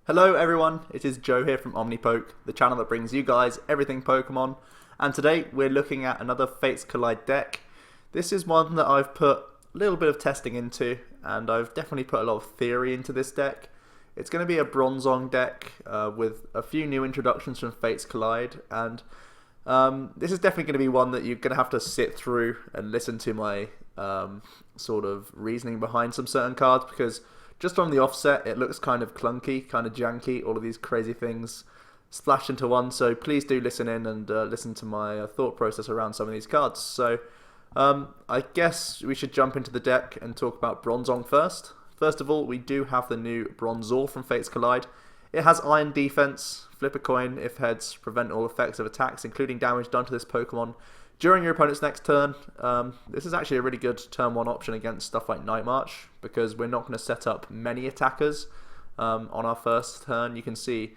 Hello everyone, it is Joe here from OmniPoke, the channel that brings you guys everything Pokemon, and today we're looking at another Fates Collide deck. This is one that I've put a little bit of testing into, and I've definitely put a lot of theory into this deck. It's going to be a Bronzong deck with a few new introductions from Fates Collide, and this is definitely going to be one that you're going to have to sit through and listen to my sort of reasoning behind some certain cards, because just from the offset, it looks kind of clunky, kind of janky, all of these crazy things splashed into one. So please do listen in and listen to my thought process around some of these cards. So I guess we should jump into the deck and talk about Bronzong first. First of all, we do have the new Bronzor from Fates Collide. It has Iron Defense, flip a coin if heads, prevent all effects of attacks, including damage done to this Pokemon during your opponent's next turn. This is actually a really good turn 1 option against stuff like Night March, because we're not going to set up many attackers on our first turn. You can see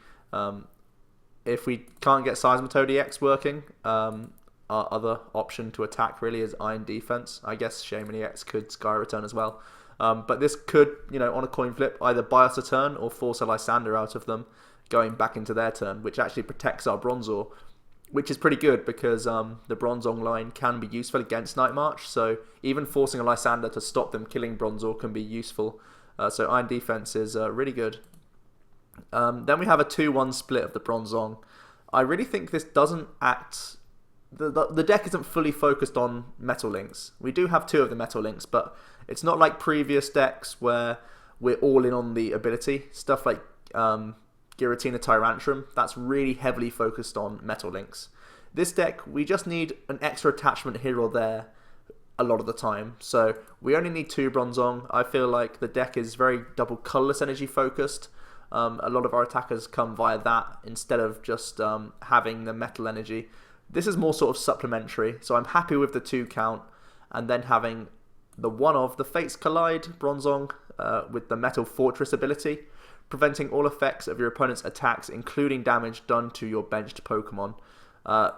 if we can't get Seismitoad EX working, our other option to attack really is Iron Defense. I guess Shaymin EX could Sky Return as well. But this could, on a coin flip, either buy us a turn or force a Lysandre out of them, going back into their turn, which actually protects our Bronzor, which is pretty good because the Bronzong line can be useful against Night March, so even forcing a Lysandre to stop them killing Bronzor can be useful. So Iron Defense is really good. Then we have a 2-1 split of the Bronzong. I really think this doesn't act... The deck isn't fully focused on Metal Links. We do have 2 of the Metal Links, but it's not like previous decks where we're all in on the ability. Stuff like Giratina Tyrantrum, that's really heavily focused on Metal Links. This deck, we just need an extra attachment here or there a lot of the time. So we only need 2 Bronzong. I feel like the deck is very Double Colorless energy focused. A lot of our attackers come via that instead of just having the metal energy. This is more sort of supplementary, so I'm happy with the 2 count, and then having the one of the Fates Collide Bronzong with the Metal Fortress ability, preventing all effects of your opponent's attacks, including damage done to your benched Pokemon.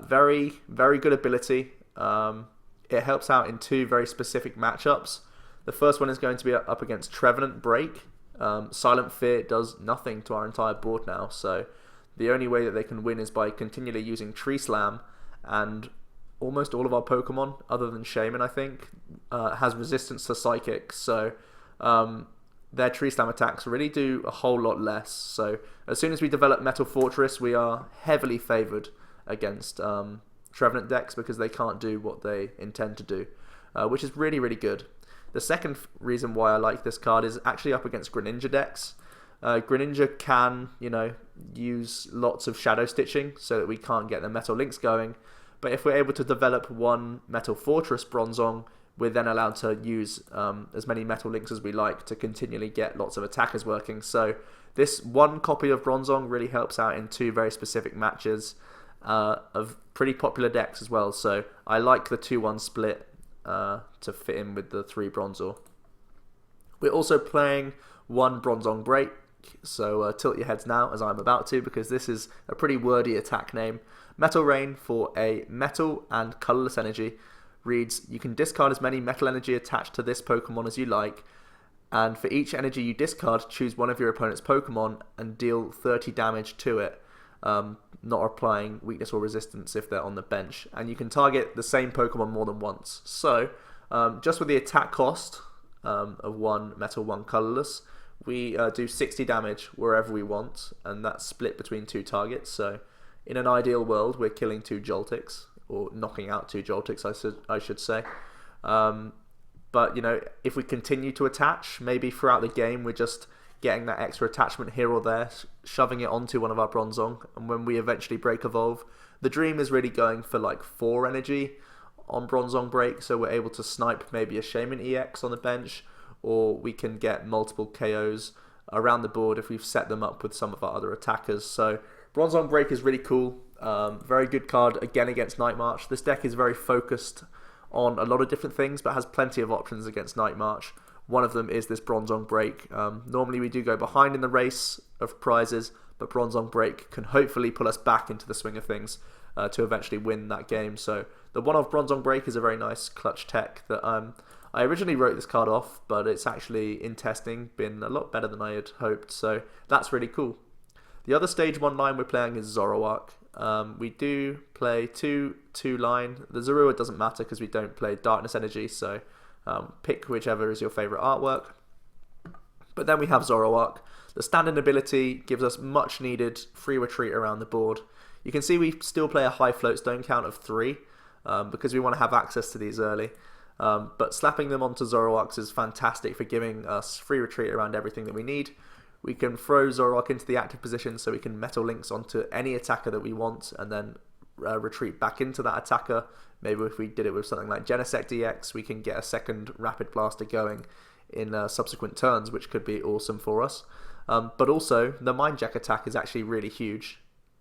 Very, very good ability. It helps out in 2 very specific matchups. The first one is going to be up against Trevenant Break. Silent Fear does nothing to our entire board now, so the only way that they can win is by continually using Tree Slam, and almost all of our Pokemon, other than Shaymin, I think, has resistance to Psychic, so their Tree Slam attacks really do a whole lot less. So as soon as we develop Metal Fortress, we are heavily favoured against Trevenant decks because they can't do what they intend to do, which is really, really good. The second reason why I like this card is actually up against Greninja decks. Greninja can, use lots of Shadow Stitching so that we can't get the Metal Links going, but if we're able to develop 1 Metal Fortress Bronzong, we're then allowed to use as many Metal Links as we like to continually get lots of attackers working. So this 1 copy of Bronzong really helps out in 2 very specific matches of pretty popular decks as well. So I like the 2-1 split to fit in with the 3 Bronzor. We're also playing 1 Bronzong Break, so tilt your heads now as I'm about to, because this is a pretty wordy attack name. Metal Rain for a Metal and Colorless energy. Reads, you can discard as many metal energy attached to this Pokemon as you like, and for each energy you discard, choose one of your opponent's Pokemon and deal 30 damage to it, not applying weakness or resistance if they're on the bench. And you can target the same Pokemon more than once. So, just with the attack cost of 1 Metal, 1 Colorless, we do 60 damage wherever we want, and that's split between 2 targets. So, in an ideal world, we're killing 2 Joltics, or knocking out 2 Joltics, I should say. But, if we continue to attach, maybe throughout the game we're just getting that extra attachment here or there, shoving it onto one of our Bronzong, and when we eventually break evolve, the dream is really going for like 4 energy on Bronzong Break, so we're able to snipe maybe a Shaymin EX on the bench, or we can get multiple KOs around the board if we've set them up with some of our other attackers. So Bronzong Break is really cool. Very good card again against Night March. This deck is very focused on a lot of different things, but has plenty of options against Night March. One of them is this Bronzong Break. Normally we do go behind in the race of prizes, but Bronzong Break can hopefully pull us back into the swing of things to eventually win that game. So the one of Bronzong Break is a very nice clutch tech that I originally wrote this card off, but it's actually in testing been a lot better than I had hoped, so that's really cool. The other stage 1 line we're playing is Zoroark. We do play 2 line. The Zorua doesn't matter because we don't play Darkness Energy, so pick whichever is your favourite artwork. But then we have Zoroark. The standard ability gives us much needed free retreat around the board. You can see we still play a high float stone count of 3 because we want to have access to these early. But slapping them onto Zoroarks is fantastic for giving us free retreat around everything that we need. We can throw Zoroark into the active position so we can Metal Links onto any attacker that we want and then retreat back into that attacker. Maybe if we did it with something like Genesect EX, we can get a second Rapid Blaster going in subsequent turns, which could be awesome for us. But also, the Mind Jack attack is actually really huge.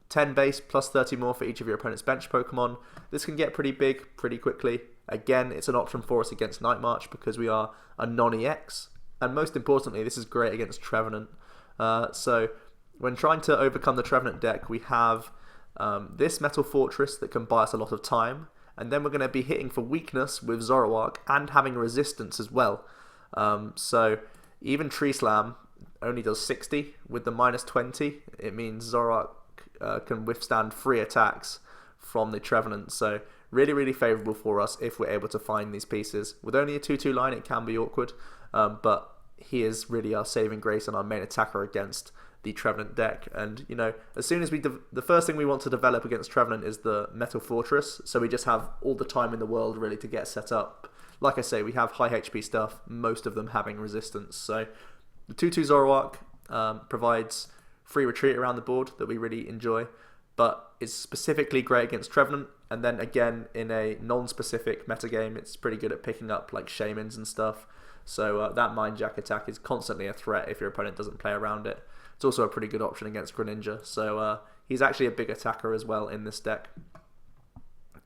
10 base plus 30 more for each of your opponent's bench Pokemon. This can get pretty big pretty quickly. Again, it's an option for us against Night March because we are a non-EX. And most importantly, this is great against Trevenant. So when trying to overcome the Trevenant deck, we have this Metal Fortress that can buy us a lot of time, and then we're going to be hitting for weakness with Zoroark and having resistance as well. So even Tree Slam only does 60 with the minus 20. It means Zoroark can withstand 3 attacks from the Trevenant. So really, really favourable for us if we're able to find these pieces. With only a 2-2 line, it can be awkward, but he is really our saving grace and our main attacker against the Trevenant deck. And, you know, as soon as the first thing we want to develop against Trevenant is the Metal Fortress, so we just have all the time in the world really to get set up. Like I say, we have high HP stuff, most of them having resistance. So the 2-2 Zoroark provides free retreat around the board that we really enjoy, but is specifically great against Trevenant. And then again, in a non-specific metagame, it's pretty good at picking up like Shaymins and stuff. So that Mind Jack attack is constantly a threat if your opponent doesn't play around it. It's also a pretty good option against Greninja. So he's actually a big attacker as well in this deck.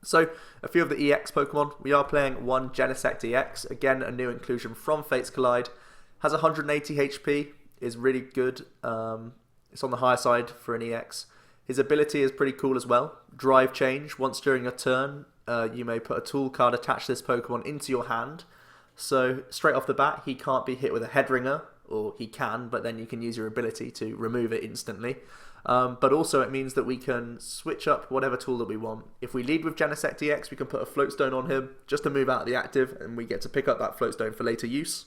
So a few of the EX Pokemon. We are playing one Genesect EX. Again, a new inclusion from Fates Collide. Has 180 HP. Is really good. It's on the higher side for an EX. His ability is pretty cool as well. Drive Change. Once during a turn, you may put a tool card attached to this Pokemon into your hand. So straight off the bat, he can't be hit with a Head Ringer, or he can, but then you can use your ability to remove it instantly. But also it means that we can switch up whatever tool that we want. If we lead with Genesect EX, we can put a Floatstone on him just to move out of the active, and we get to pick up that Floatstone for later use.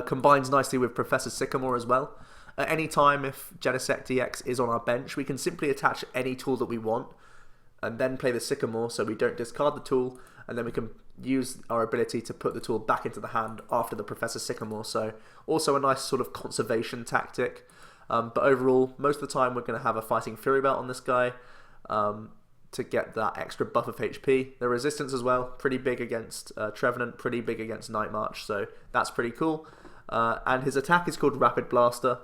Combines nicely with Professor Sycamore as well. At any time, if Genesect EX is on our bench, we can simply attach any tool that we want, and then play the Sycamore so we don't discard the tool, and then we can use our ability to put the tool back into the hand after the Professor Sycamore. So also a nice sort of conservation tactic. But overall, most of the time we're going to have a Fighting Fury Belt on this guy to get that extra buff of HP. The resistance as well, pretty big against Trevenant, pretty big against Night March, so that's pretty cool. And his attack is called Rapid Blaster.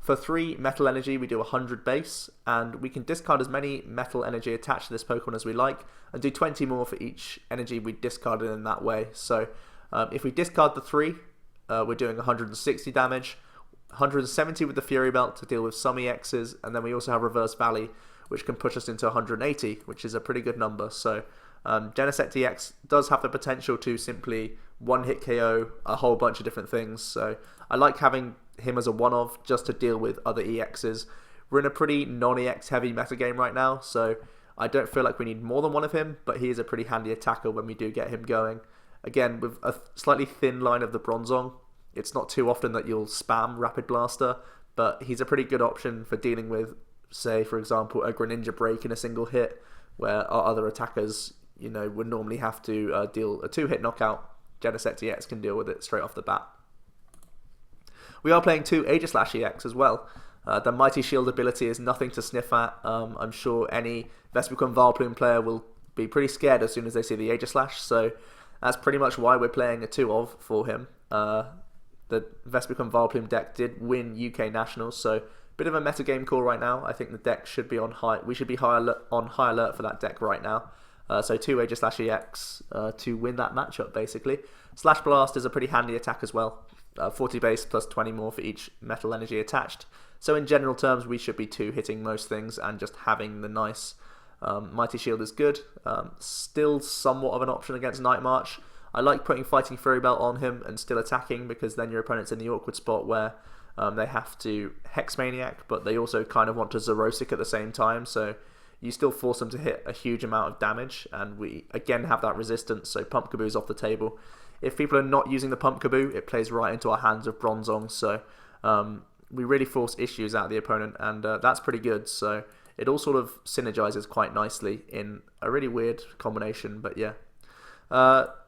For 3 Metal Energy, we do 100 base, and we can discard as many Metal Energy attached to this Pokemon as we like, and do 20 more for each energy we discarded in that way. So if we discard the 3, we're doing 160 damage, 170 with the Fury Belt to deal with some EXs, and then we also have Reverse Valley, which can push us into 180, which is a pretty good number. So Genesect EX does have the potential to simply one-hit KO a whole bunch of different things, so I like having him as a one-of just to deal with other EXs. We're in a pretty non-EX heavy metagame right now, so I don't feel like we need more than one of him, but he is a pretty handy attacker when we do get him going. Again, with a slightly thin line of the Bronzong, it's not too often that you'll spam Rapid Blaster, but he's a pretty good option for dealing with, say, for example, a Greninja break in a single hit, where our other attackers, you know, would normally have to deal a 2-hit knockout. Genesect EX can deal with it straight off the bat. We are playing 2 Aegislash EX as well. The Mighty Shield ability is nothing to sniff at. I'm sure any Vespiquen Vileplume player will be pretty scared as soon as they see the Aegislash, so that's pretty much why we're playing a 2-of for him. The Vespiquen Vileplume deck did win UK Nationals, so bit of a metagame call right now. I think the deck should be on high. We should be on high alert for that deck right now. So 2 Aegislash EX to win that matchup, basically. Slash Blast is a pretty handy attack as well. 40 base plus 20 more for each Metal Energy attached. So in general terms, we should be 2-hitting most things, and just having the nice Mighty Shield is good. Still somewhat of an option against Night March. I like putting Fighting Fury Belt on him and still attacking, because then your opponent's in the awkward spot where They have to Hex Maniac, but they also kind of want to Xerosic at the same time, so you still force them to hit a huge amount of damage, and we again have that resistance, so Pumpkaboo's off the table. If people are not using the Pumpkaboo, it plays right into our hands of Bronzong, so we really force issues out of the opponent, and that's pretty good, so it all sort of synergizes quite nicely in a really weird combination, but yeah.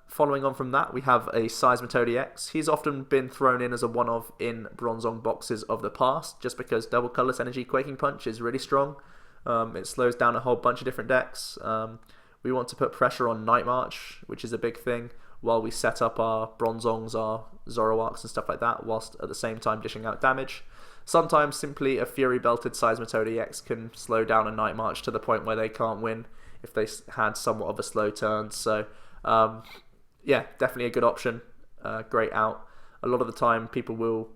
Following on from that, we have a Seismitoad EX. He's often been thrown in as a one-of in Bronzong boxes of the past, just because Double Colorless Energy Quaking Punch is really strong. It slows down a whole bunch of different decks. We want to put pressure on Night March, which is a big thing, while we set up our Bronzongs, our Zoroarks and stuff like that, whilst at the same time dishing out damage. Sometimes simply a Fury Belted Seismitoad EX can slow down a Night March to the point where they can't win if they had somewhat of a slow turn. So yeah, definitely a good option. Great out. A lot of the time people will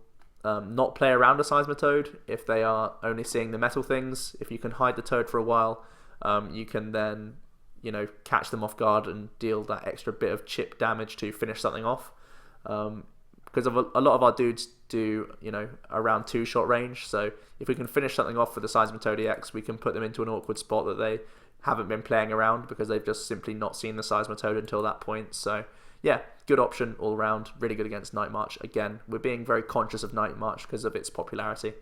not play around a Seismitoad if they are only seeing the metal things. If you can hide the Toad for a while, you can then, you know, catch them off guard and deal that extra bit of chip damage to finish something off. Because of a lot of our dudes do, you know, around 2-shot range. So if we can finish something off with the Seismitoad EX, we can put them into an awkward spot that they haven't been playing around because they've just simply not seen the Seismitoad until that point. So yeah, good option all around, really good against Night March. Again, we're being very conscious of Night March because of its popularity.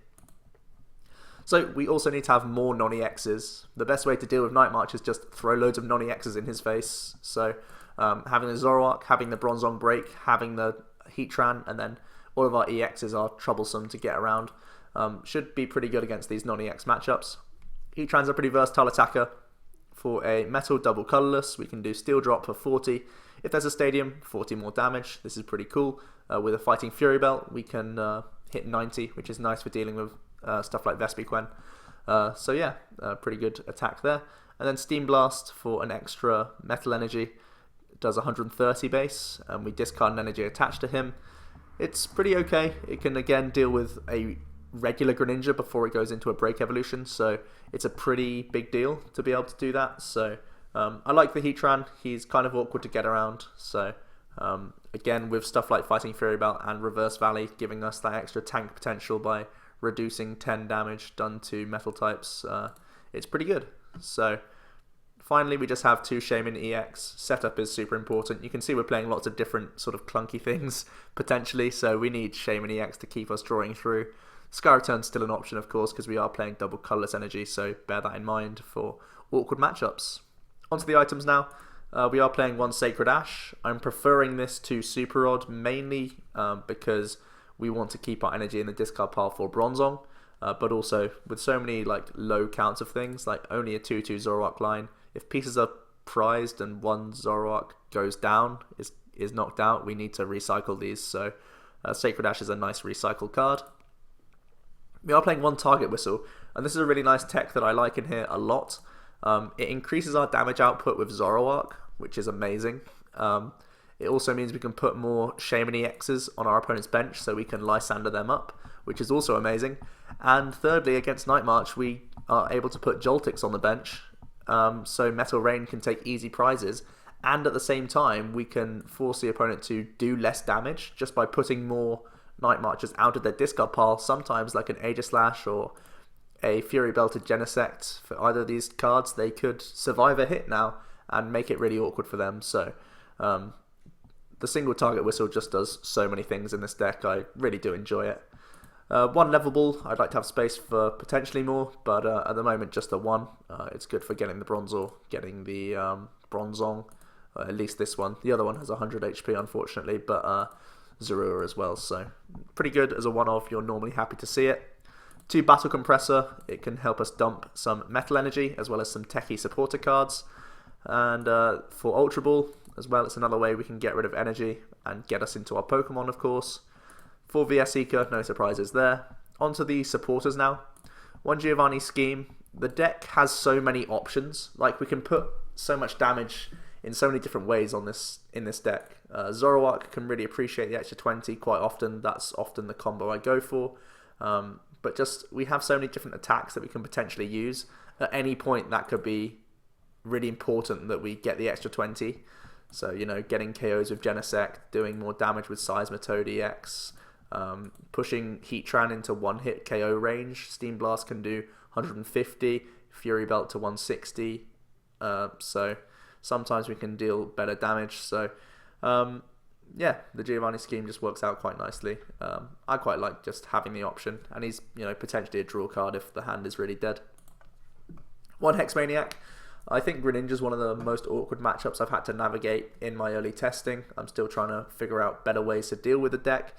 So we also need to have more non-EXs. The best way to deal with Night March is just throw loads of non-EXs in his face. So having the Zoroark, having the Bronzong BREAK, having the Heatran, and then all of our EXs are troublesome to get around. Should be pretty good against these non-EX matchups. Heatran's a pretty versatile attacker. For a metal double colorless, we can do Steel Drop for 40. If there's a stadium, 40 more damage. This is pretty cool. With a Fighting Fury Belt, we can hit 90, which is nice for dealing with stuff like Vespiquen. So yeah, pretty good attack there. And then Steam Blast for an extra metal energy. It does 130 base, and we discard an energy attached to him. It's pretty okay. It can again deal with a regular Greninja before it goes into a break evolution, so it's a pretty big deal to be able to do that. So I like the Heatran. He's kind of awkward to get around, so again, with stuff like Fighting Fury Belt and Reverse Valley giving us that extra tank potential by reducing 10 damage done to metal types, it's pretty good. So finally, we just have 2 Shaymin EX. Setup is super important. You can see we're playing lots of different sort of clunky things potentially, so we need Shaymin EX to keep us drawing through. Sky Return's still an option, of course, because we are playing Double Colorless Energy, so bear that in mind for awkward matchups. Onto the items now. We are playing one Sacred Ash. I'm preferring this to Super Rod, mainly because we want to keep our energy in the discard pile for Bronzong, but also with so many like low counts of things, like only a 2-2 Zoroark line. If pieces are prized and one Zoroark goes down, is knocked out, we need to recycle these, so Sacred Ash is a nice recycle card. We are playing one Target Whistle, and this is a really nice tech that I like in here a lot. It increases our damage output with Zoroark, which is amazing. It also means we can put more Shaymin EXs on our opponent's bench, so we can Lysandre them up, which is also amazing. And thirdly, against Night March, we are able to put Joltix on the bench, so Metal Rain can take easy prizes, and at the same time, we can force the opponent to do less damage just by putting more Night Marchers out of their discard pile, sometimes like an Aegislash or a Fury Belted Genesect. For either of these cards, they could survive a hit now and make it really awkward for them. So the single Target Whistle just does so many things in this deck. I really do enjoy it. One Levelable, I'd like to have space for potentially more, but at the moment just the one. It's good for getting the Bronzor, getting the Bronzong, at least this one. The other one has 100 HP unfortunately, but Zorua as well, so pretty good as a one-off. You're normally happy to see it. 2 Battle Compressor, it can help us dump some metal energy as well as some techie supporter cards. And for Ultra Ball as well, it's another way we can get rid of energy and get us into our Pokemon, of course. For VS Seeker, no surprises there. Onto the supporters now. One Giovanni scheme. The deck has so many options. Like, we can put so much damage in so many different ways on in this deck. Zoroark can really appreciate the extra 20 quite often. That's often the combo I go for. But just, we have so many different attacks that we can potentially use. At any point, that could be really important that we get the extra 20. So, you know, getting KOs with Genesect, doing more damage with Seismitoad EX, Pushing Heatran into one-hit KO range. Steam Blast can do 150, Fury Belt to 160. So sometimes we can deal better damage. So yeah, the Giovanni scheme just works out quite nicely. I quite like just having the option, and he's potentially a draw card if the hand is really dead. One Hex Maniac. I think Greninja's one of the most awkward matchups I've had to navigate in my early testing. I'm still trying to figure out better ways to deal with the deck.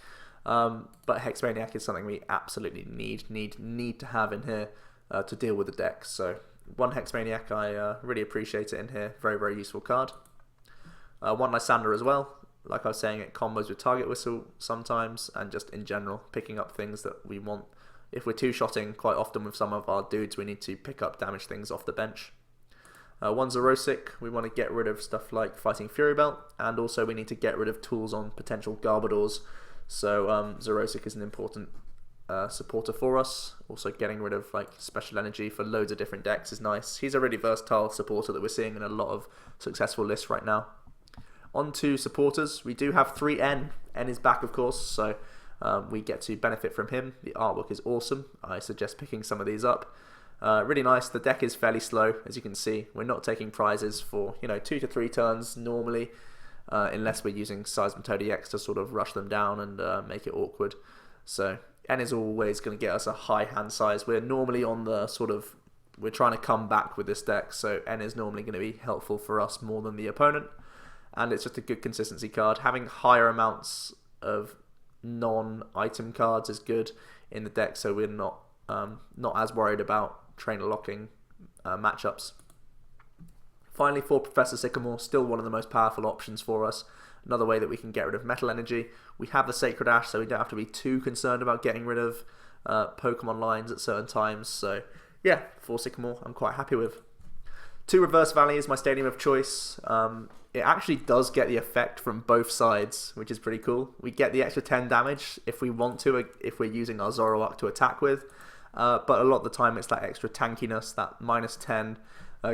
But Hex Maniac is something we absolutely need to have in here to deal with the deck. So one Hex Maniac, I really appreciate it in here. Very, very useful card. One Lysandre as well. Like I was saying, it combos with Target Whistle sometimes, and just in general, picking up things that we want. If we're two-shotting quite often with some of our dudes, we need to pick up damage things off the bench. One Xerosic, we want to get rid of stuff like Fighting Fury Belt, and also we need to get rid of tools on potential Garbodors. So Xerosic is an important supporter for us. Also getting rid of like Special Energy for loads of different decks is nice. He's a really versatile supporter that we're seeing in a lot of successful lists right now. On to supporters, we do have 3 N. N is back, of course, so we get to benefit from him. The artwork is awesome. I suggest picking some of these up. Really nice. The deck is fairly slow, as you can see. We're not taking prizes for 2 to 3 turns normally, unless we're using Seismitoad EX to sort of rush them down and make it awkward. So N is always going to get us a high hand size. We're normally on the we're trying to come back with this deck, so N is normally going to be helpful for us more than the opponent. And it's just a good consistency card. Having higher amounts of non-item cards is good in the deck, so we're not as worried about trainer locking matchups. Finally, for Professor Sycamore, still one of the most powerful options for us. Another way that we can get rid of metal energy. We have the Sacred Ash, so we don't have to be too concerned about getting rid of Pokemon lines at certain times. So yeah, for Sycamore, I'm quite happy with. 2 Reverse Valley is my stadium of choice. It actually does get the effect from both sides, which is pretty cool. We get the extra 10 damage if we want to, if we're using our Zoroark to attack with. But a lot of the time it's that extra tankiness, that -10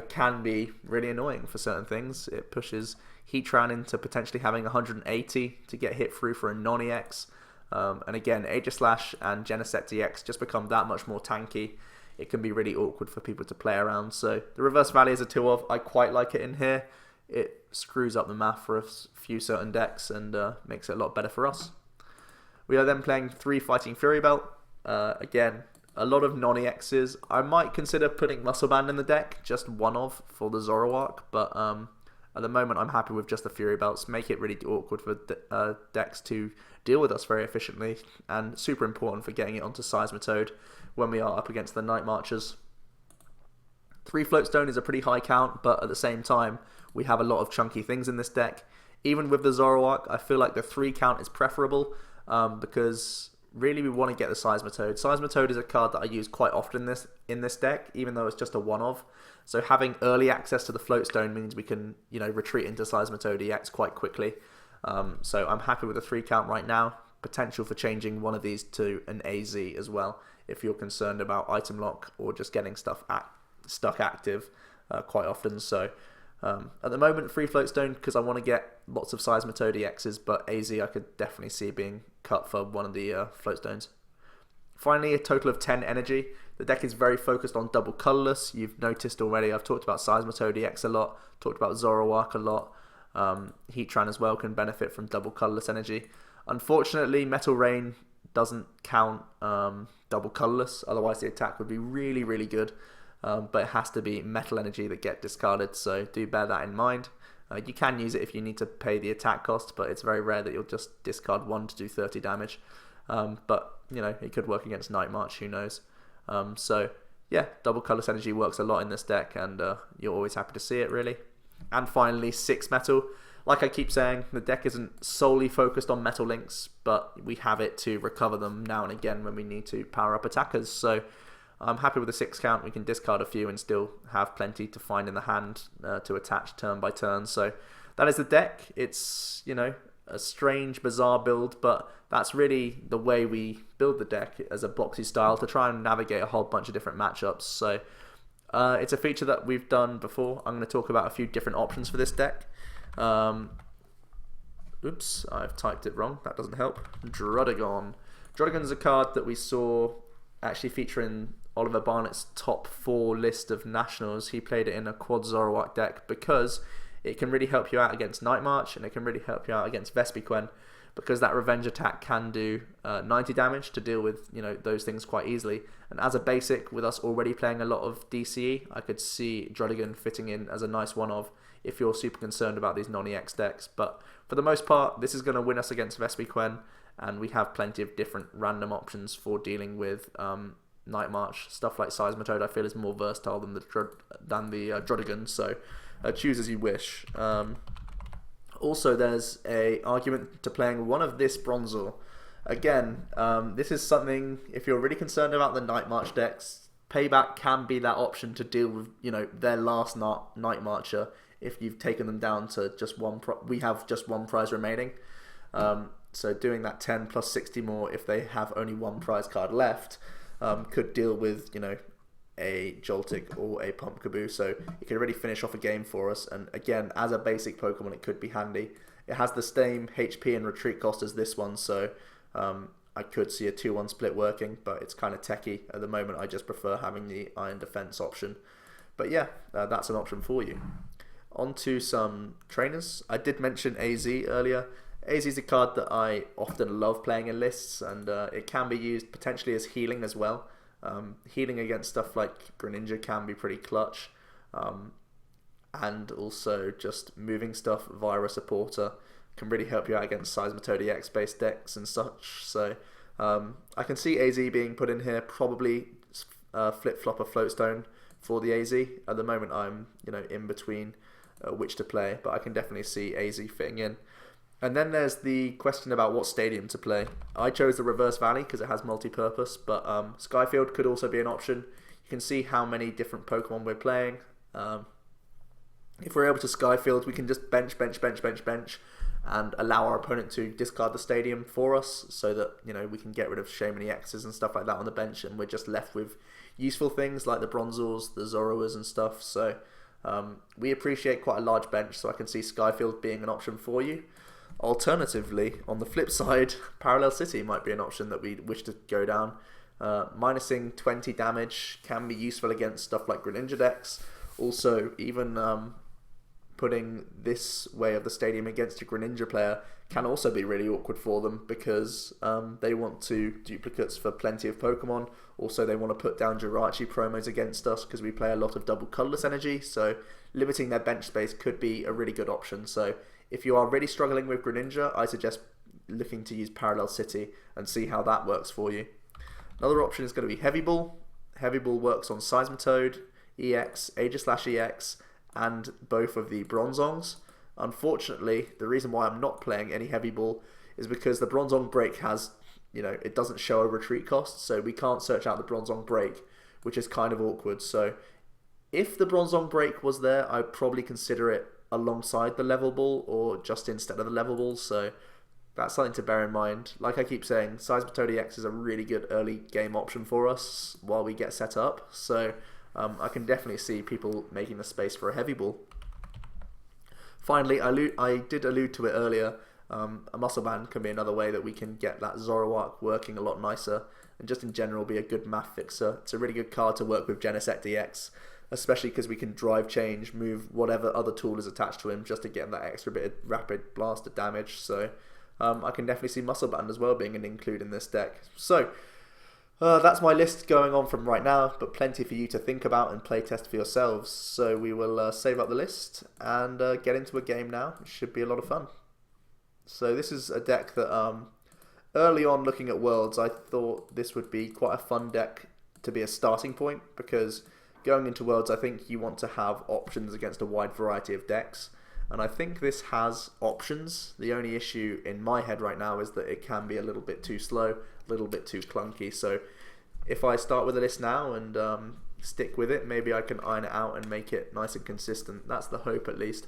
can be really annoying for certain things. It pushes Heatran into potentially having 180 to get hit through for a non-EX. And again, Aegislash and Genesect EX just become that much more tanky. It can be really awkward for people to play around. So the Reverse Valley is a 2 of. I quite like it in here. It screws up the math for a few certain decks and makes it a lot better for us. We are then playing 3 Fighting Fury Belt. Again, a lot of non-EXs. I might consider putting Muscle Band in the deck, just 1 of for the Zoroark, but at the moment I'm happy with just the Fury Belts. Make it really awkward for decks to deal with us very efficiently, and super important for getting it onto Seismitoad when we are up against the Night Marchers. 3 Floatstone is a pretty high count, but at the same time, we have a lot of chunky things in this deck. Even with the Zoroark, I feel like the 3 count is preferable, because really we want to get the Seismitoad. Seismitoad is a card that I use quite often in this deck, even though it's just a 1 of. So having early access to the Floatstone means we can, retreat into Seismitoad EX quite quickly. So I'm happy with the 3 count right now. Potential for changing one of these to an AZ as well, if you're concerned about item lock or just getting stuff stuck active quite often. So at the moment, 3 Floatstone because I want to get lots of Seismitoad EXs, but AZ I could definitely see being cut for one of the Floatstones. Finally, a total of 10 energy. The deck is very focused on Double Colorless. You've noticed already, I've talked about Seismitoad EX a lot, talked about Zoroark a lot. Heatran as well can benefit from Double Colorless energy. Unfortunately, Metal Rain doesn't count Double Colorless, otherwise the attack would be really, really good. But it has to be metal energy that get discarded, so do bear that in mind. You can use it if you need to pay the attack cost, but it's very rare that you'll just discard 1 to do 30 damage. But, it could work against Night March, who knows. So, yeah, Double Colorless energy works a lot in this deck, and you're always happy to see it, really. And finally, 6 metal. Like I keep saying, the deck isn't solely focused on metal links, but we have it to recover them now and again when we need to power up attackers. So I'm happy with the 6 count. We can discard a few and still have plenty to find in the hand to attach turn by turn. So that is the deck. It's, a strange, bizarre build, but that's really the way we build the deck as a boxy style to try and navigate a whole bunch of different matchups. So it's a feature that we've done before. I'm going to talk about a few different options for this deck. Oops, I've typed it wrong. That doesn't help. Drudagon. Drodigan's a card that we saw actually featuring Oliver Barnett's top 4 list of nationals. He played it in a quad Zoroark deck because it can really help you out against Night March, and it can really help you out against Vespiquen, because that revenge attack can do 90 damage to deal with, you know, those things quite easily. And as a basic, with us already playing a lot of DCE, I could see Drodigan fitting in as a nice one-of if you're super concerned about these non-EX decks. But for the most part, this is going to win us against Vespiquen, and we have plenty of different random options for dealing with Night March. Stuff like Seismitoad I feel is more versatile than the Drodigan, so choose as you wish. Also, there's a argument to playing one of this Bronzor. Again, this is something, if you're really concerned about the Night March decks, Payback can be that option to deal with, you know, their last Night Marcher if you've taken them down to just one. We have just one prize remaining. So doing that 10 plus 60 more if they have only one prize card left could deal with, you know, a Joltik or a Pumpkaboo, so it could really finish off a game for us. And again, as a basic Pokemon, it could be handy. It has the same HP and retreat cost as this one, so I could see a 2-1 split working, but it's kind of techie at the moment. I just prefer having the Iron Defense option. But yeah, that's an option for you. On to some trainers. I did mention AZ earlier. AZ is a card that I often love playing in lists, and it can be used potentially as healing as well. Healing against stuff like Greninja can be pretty clutch, and also just moving stuff via a supporter can really help you out against Seismitoad EX based decks and such. So I can see AZ being put in here, probably flip-flop a Floatstone for the AZ. At the moment I'm, you know, in between which to play, but I can definitely see AZ fitting in. And then there's the question about what stadium to play. I chose the Reverse Valley because it has multi-purpose, but Skyfield could also be an option. You can see how many different Pokemon we're playing. If we're able to Skyfield, we can just bench, and allow our opponent to discard the stadium for us, so that, you know, we can get rid of Shaymin EXs and stuff like that on the bench, and we're just left with useful things like the Bronzors, the Zoruas and stuff. So we appreciate quite a large bench, so I can see Skyfield being an option for you. Alternatively, on the flip side, Parallel City might be an option that we wish to go down. Minusing 20 damage can be useful against stuff like Greninja decks. Also, even putting this way of the stadium against a Greninja player can also be really awkward for them, because they want to duplicates for plenty of Pokemon. Also, they want to put down Jirachi promos against us because we play a lot of Double Colorless energy, so limiting their bench space could be a really good option. So if you are really struggling with Greninja, I suggest looking to use Parallel City and see how that works for you. Another option is going to be Heavy Ball. Heavy Ball works on Seismitoad EX, Aegislash EX, and both of the Bronzongs. Unfortunately, the reason why I'm not playing any Heavy Ball is because the Bronzong Break has, you know, it doesn't show a retreat cost, so we can't search out the Bronzong Break, which is kind of awkward. So if the Bronzong Break was there, I'd probably consider it alongside the Level Ball or just instead of the Level Ball, so that's something to bear in mind. Like I keep saying, Seismitoad EX is a really good early game option for us while we get set up, so I can definitely see people making the space for a Heavy Ball. Finally, I did allude to it earlier, a Muscle Band can be another way that we can get that Zoroark working a lot nicer, and just in general be a good math fixer. It's a really good card to work with Genesect EX, especially because we can drive change, move whatever other tool is attached to him just to get that extra bit of rapid blast of damage. So I can definitely see Muscle Band as well being an include in this deck. So that's my list going on from right now, but plenty for you to think about and play test for yourselves. So we will save up the list and get into a game now. It should be a lot of fun. So this is a deck that early on looking at Worlds, I thought this would be quite a fun deck to be a starting point, because going into Worlds, I think you want to have options against a wide variety of decks, and I think this has options. The only issue in my head right now is that it can be a little bit too slow, a little bit too clunky. So if I start with a list now and stick with it, maybe I can iron it out and make it nice and consistent. That's the hope, at least.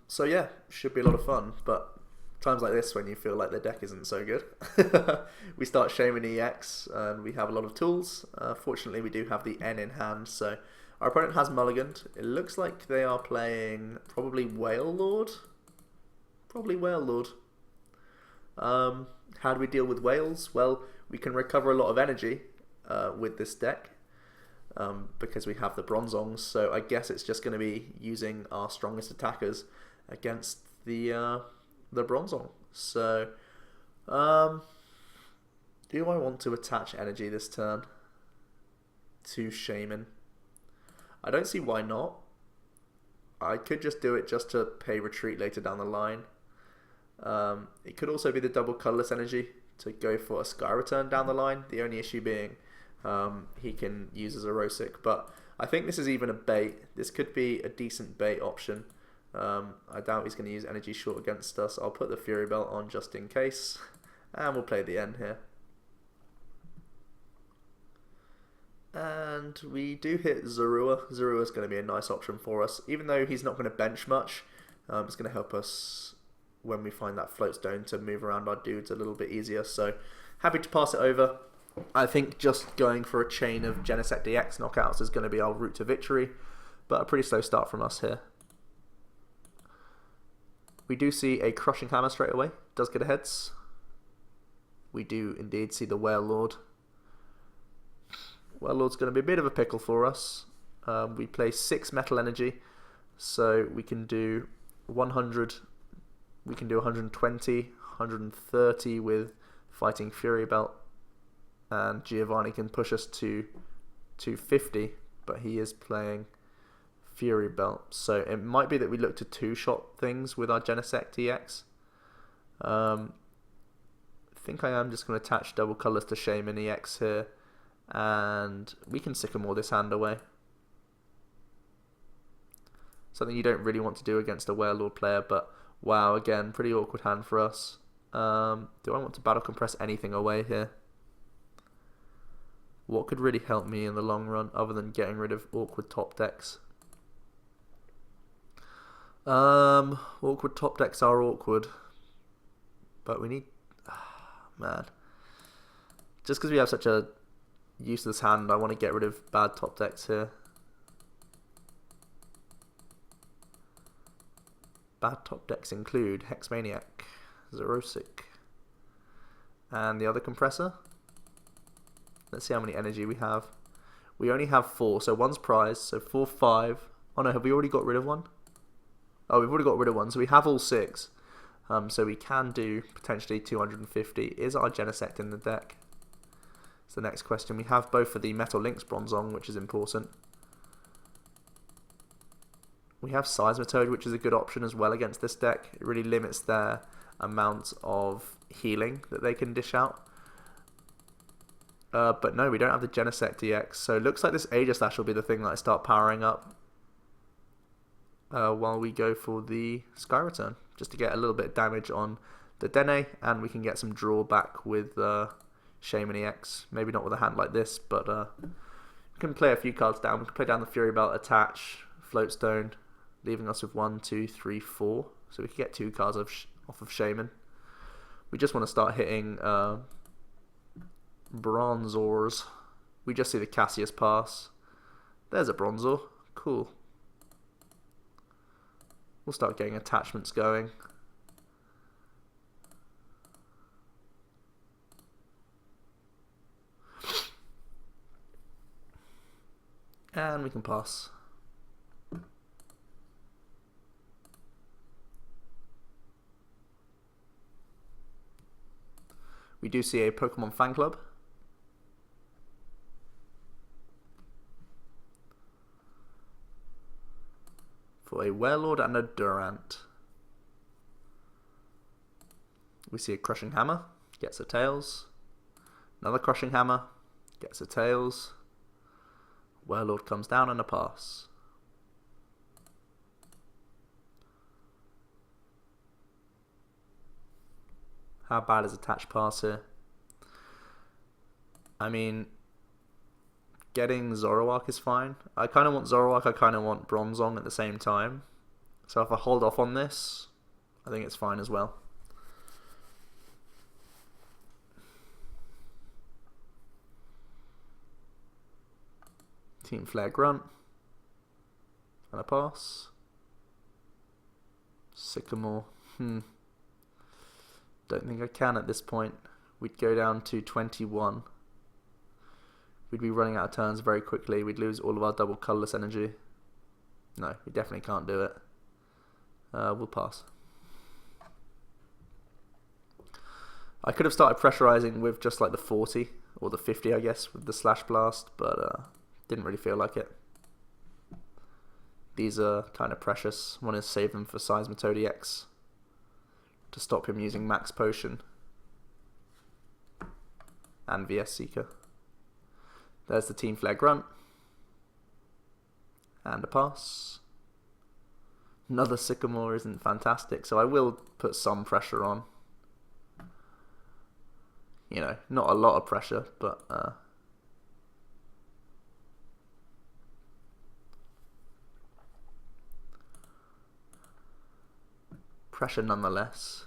So yeah, should be a lot of fun, but times like this when you feel like the deck isn't so good. We start Shaymin EX and we have a lot of tools. Fortunately, we do have the N in hand, so our opponent has mulliganed. It looks like they are playing probably Whale Lord. How do we deal with whales? Well, we can recover a lot of energy with this deck because we have the Bronzongs, so I guess it's just going to be using our strongest attackers against the Bronzong. So, do I want to attach energy this turn to Shaymin? I don't see why not. I could just do it just to pay retreat later down the line. It could also be the double colorless energy to go for a Sky Return down the line. The only issue being he can use a Xerosic, but I think this is even a bait. This could be a decent bait option. I doubt he's going to use energy short against us. I'll put the Fury Belt on just in case, and we'll play the end here. And we do hit Zorua. Zorua is going to be a nice option for us, even though he's not going to bench much. It's going to help us when we find that float stone to move around our dudes a little bit easier. So happy to pass it over. I think just going for a chain of Genesect EX knockouts is going to be our route to victory, but a pretty slow start from us here. We do see a Crushing Hammer straight away. Does get a heads. We do indeed see the Whale Lord. Whale Lord's going to be a bit of a pickle for us. We play 6 metal energy, so we can do 100. We can do 120, 130 with Fighting Fury Belt, and Giovanni can push us to 250, but he is playing Fury Belt, so it might be that we look to 2-shot things with our Genesect EX. I think I am just going to attach Double Colorless to Shaymin EX here, and we can Sycamore this hand away. Something you don't really want to do against a Whale Lord player, but wow, again, pretty awkward hand for us. Do I want to Battle Compress anything away here? What could really help me in the long run other than getting rid of awkward top decks? Awkward top decks are awkward, but we need... man. Just because we have such a useless hand, I want to get rid of bad top decks here. Bad top decks include Hex Maniac, Xerosic, and the other compressor. Let's see how many energy we have. We only have 4, so one's prize, so 4, 5. Oh no, have we already got rid of one? Oh, we've already got rid of one, so we have all 6. So we can do potentially 250. Is our Genesect in the deck? It's the next question. We have both of the Metal Links Bronzong, which is important. We have Seismitoad, which is a good option as well against this deck. It really limits their amount of healing that they can dish out. But no, we don't have the Genesect EX, so it looks like this Aegislash will be the thing that I start powering up while we go for the Sky Return, just to get a little bit of damage on the Dene, and we can get some drawback with Shaymin EX. Maybe not with a hand like this, but we can play a few cards down. We can play down the Fury Belt, attach, Float Stone, leaving us with 1, 2, 3, 4. So we can get 2 cards off of Shaymin. We just want to start hitting Bronzors. We just see the Cassius pass. There's a Bronzor. Cool. We'll start getting attachments going. And we can pass. We do see a Pokemon fan club. For a Warlord and a Durant. We see a Crushing Hammer, gets a Tails. Another Crushing Hammer, gets a Tails. Warlord comes down and a pass. How bad is attached pass here? I mean, getting Zoroark is fine. I kind of want Zoroark, I kind of want Bronzong at the same time. So if I hold off on this, I think it's fine as well. Team Flare Grunt. And a pass. Sycamore. Don't Don't think I can at this point. We'd go down to 21. We'd be running out of turns very quickly. We'd lose all of our double colorless energy. No, we definitely can't do it. We'll pass. I could have started pressurizing with just like the 40 or the 50, I guess, with the Slash Blast, but didn't really feel like it. These are kind of precious. Want to save them for Seismitoad EX to stop him using Max Potion and VS Seeker. There's the Team Flare Grunt and a pass. Another Sycamore isn't fantastic, so I will put some pressure on. You know, not a lot of pressure, but pressure nonetheless.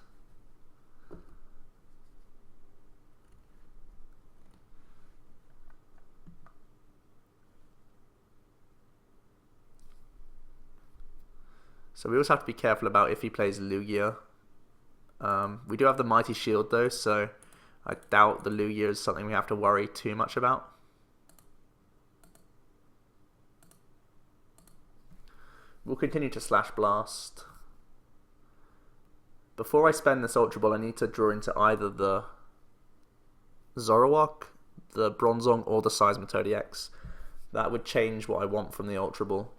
So we also have to be careful about if he plays Lugia. We do have the Mighty Shield though, so I doubt the Lugia is something we have to worry too much about. We'll continue to Slash Blast. Before I spend this Ultra Ball, I need to draw into either the Zoroark, the Bronzong, or the Seismitoad EX. That would change what I want from the Ultra Ball.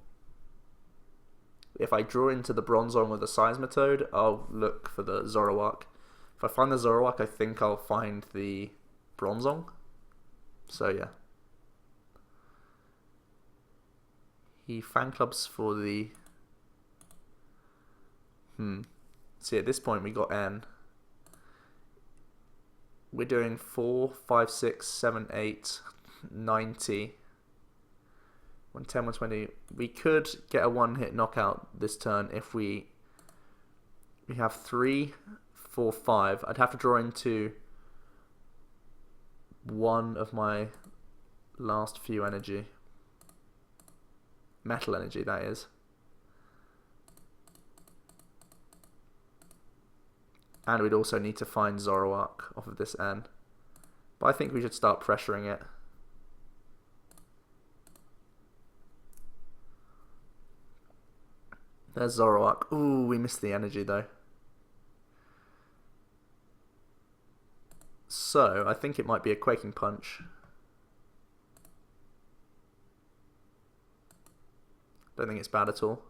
If I draw into the Bronzong or the Seismitoad, I'll look for the Zoroark. If I find the Zoroark, I think I'll find the Bronzong. So yeah. He fan clubs for the... See, at this point we got N. We're doing 4, 5, 6, 7, 8, 90... 110, 120. We could get a one-hit knockout this turn if we have 3, 4, 5. I'd have to draw into one of my last few energy. Metal energy, that is. And we'd also need to find Zoroark off of this N. But I think we should start pressuring it. There's Zoroark. Ooh, we missed the energy though. So, I think it might be a Quaking Punch. Don't think it's bad at all.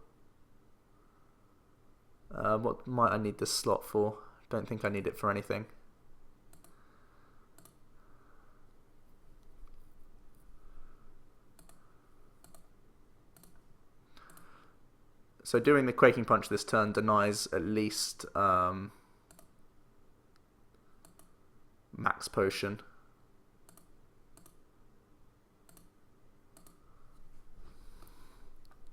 What might I need this slot for? Don't think I need it for anything. So doing the Quaking Punch this turn denies at least Max Potion.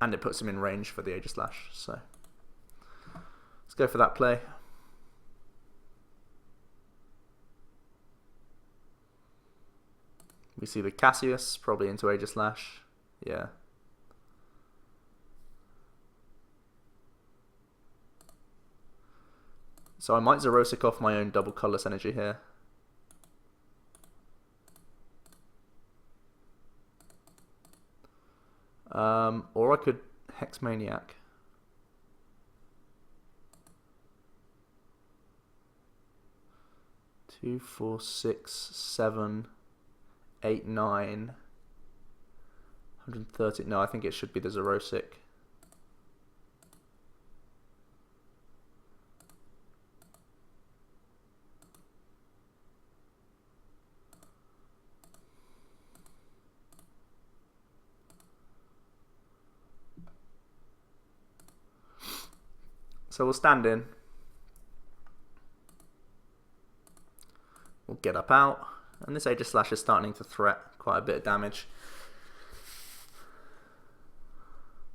And it puts him in range for the Aegislash, so let's go for that play. We see the Cassius, probably into Aegislash, yeah. So I might Xerosic off my own double colorless energy here. Or I could Hex Maniac. Two, 4, 6, 7, 8, 9. 130. No, I think it should be the Xerosic. So we'll stand in. We'll get up out. And this Aegislash is starting to threat quite a bit of damage.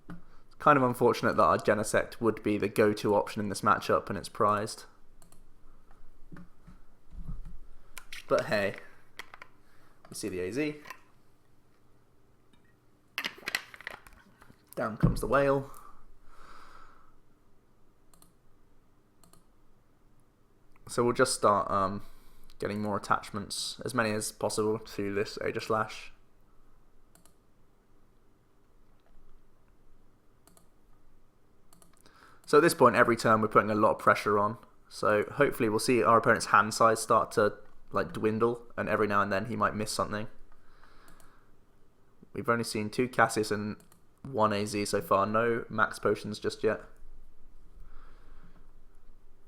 It's kind of unfortunate that our Genesect would be the go-to option in this matchup and it's prized. But hey, we see the AZ. Down comes the whale. So we'll just start getting more attachments, as many as possible, to this Aegislash. So at this point, every turn we're putting a lot of pressure on. So hopefully we'll see our opponent's hand size start to like dwindle, and every now and then he might miss something. We've only seen 2 Cassius and 1 AZ so far, no max potions just yet.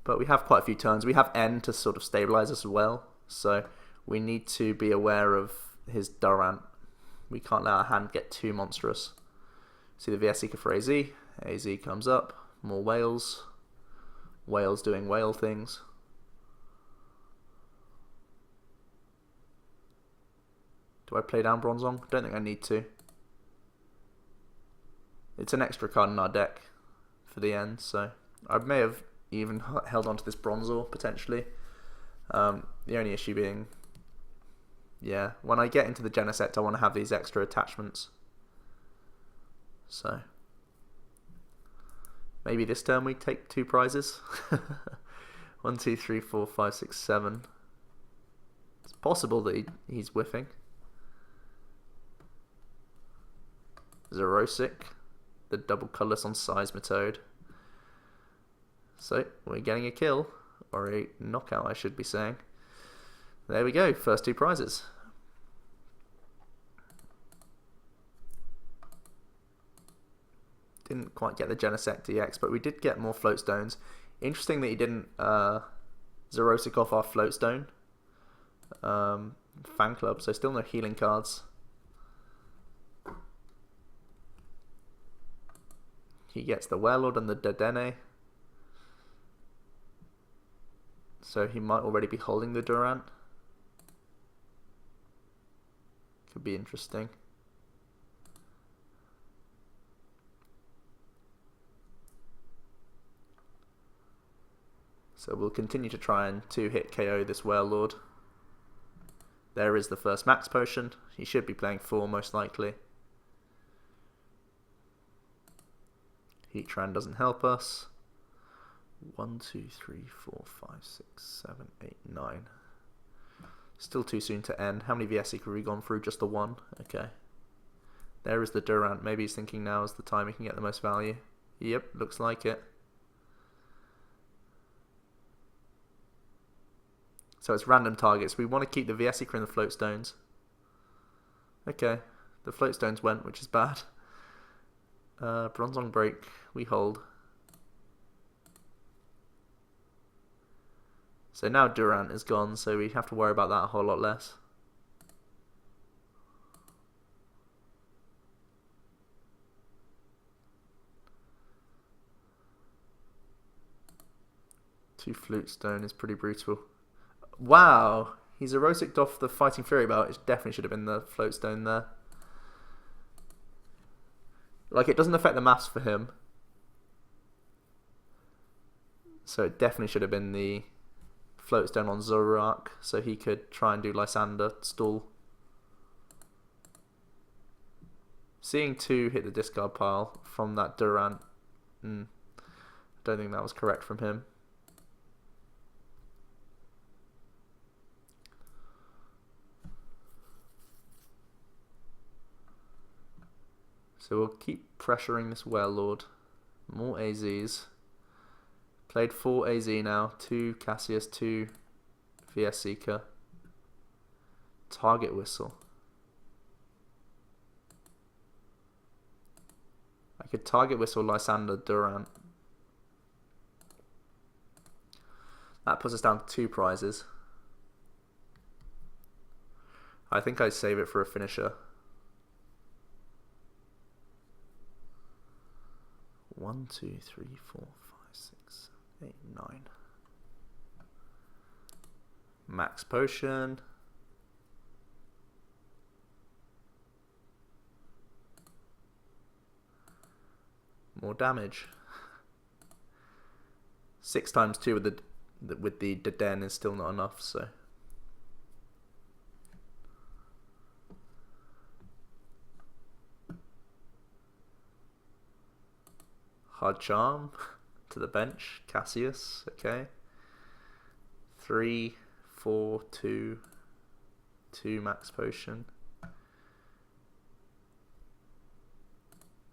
But we have quite a few turns. We have N to sort of stabilize us as well, so we need to be aware of his Durant. We can't let our hand get too monstrous. See the VS Seeker for AZ. AZ comes up. More whales. Whales doing whale things. Do I play down Bronzong? Don't think I need to. It's an extra card in our deck for the end, so I may have even held on to this Bronzor potentially. The only issue being, yeah, when I get into the Genesect I want to have these extra attachments. So maybe this turn we take 2 prizes. 1, 2, 3, 4, 5, 6, 7. It's possible that he's whiffing. Xerosic, the Double Colorless on Seismitoad. So we're getting a kill, or a knockout I should be saying. There we go, first 2 prizes. Didn't quite get the Genesect EX, but we did get more float stones. Interesting that he didn't Xerosic off our float stone fan club, so still no healing cards. He gets the Warlord and the Dedenne. So he might already be holding the Durant. Could be interesting. So we'll continue to try and 2-hit KO this Warlord. There is the first max potion. He should be playing 4 most likely. Heatran doesn't help us. 1, 2, 3, 4, 5, 6, 7, 8, 9. Still too soon to end. How many VS Seeker have we gone through? Just the 1? Okay. There is the Durant. Maybe he's thinking now is the time he can get the most value. Yep, looks like it. So it's random targets. We want to keep the VS Seeker and the float stones. Okay. The float stones went, which is bad. Bronzong BREAK. We hold. So now Durant is gone, so we have to worry about that a whole lot less. Two Flute Stone is pretty brutal. Wow! He's Xerosic off the Fighting Fury belt. It definitely should have been the Float Stone there. Like, it doesn't affect the maths for him. So it definitely should have been the Float Stone on Zoroark, so he could try and do Lysandre stall. Seeing 2 hit the discard pile from that Durant, don't think that was correct from him. So we'll keep pressuring this Warlord. More AZs. Played 4 AZ now. 2 Cassius, 2 VS Seeker. Target Whistle. I could Target Whistle Lysandre Durant. That puts us down to 2 prizes. I think I'd save it for a finisher. 1, 2, 3, 4, 5, 6, 8, 9. Max potion. More damage. 6 times 2 with the Den is still not enough, so. Hard Charm to the bench. Cassius, okay. 3, 4, 2, 2 max potion.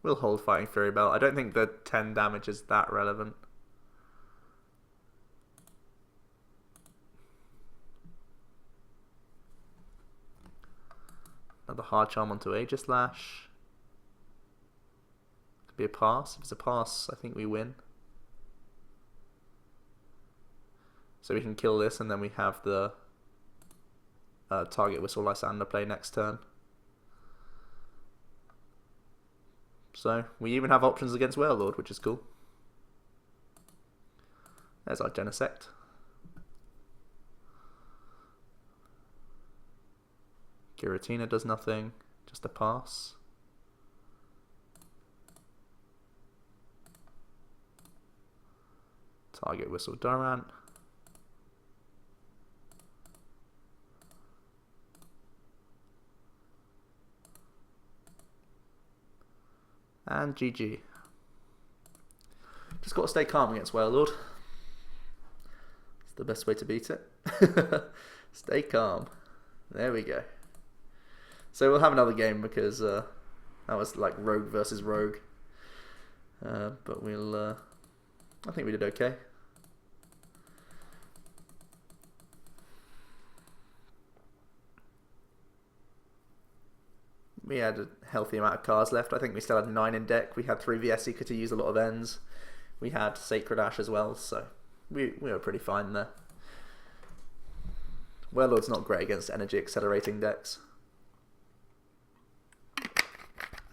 We'll hold Fighting Fury Belt. I don't think the 10 damage is that relevant. Another Hard Charm onto Aegislash. Could be a pass. If it's a pass, I think we win. So we can kill this, and then we have the target Whistle Lysandre play next turn. So we even have options against Warlord, which is cool. There's our Genesect. Giratina does nothing, just a pass. Target Whistle Durant. And GG. Just got to stay calm against Warlord. It's the best way to beat it. Stay calm. There we go. So we'll have another game because that was like Rogue versus Rogue. But we'll... I think we did okay. We had a healthy amount of cards left. I think we still had 9 in deck. We had 3 VS Seeker to use a lot of ends. We had Sacred Ash as well, so we were pretty fine there. Warlord's not great against energy accelerating decks.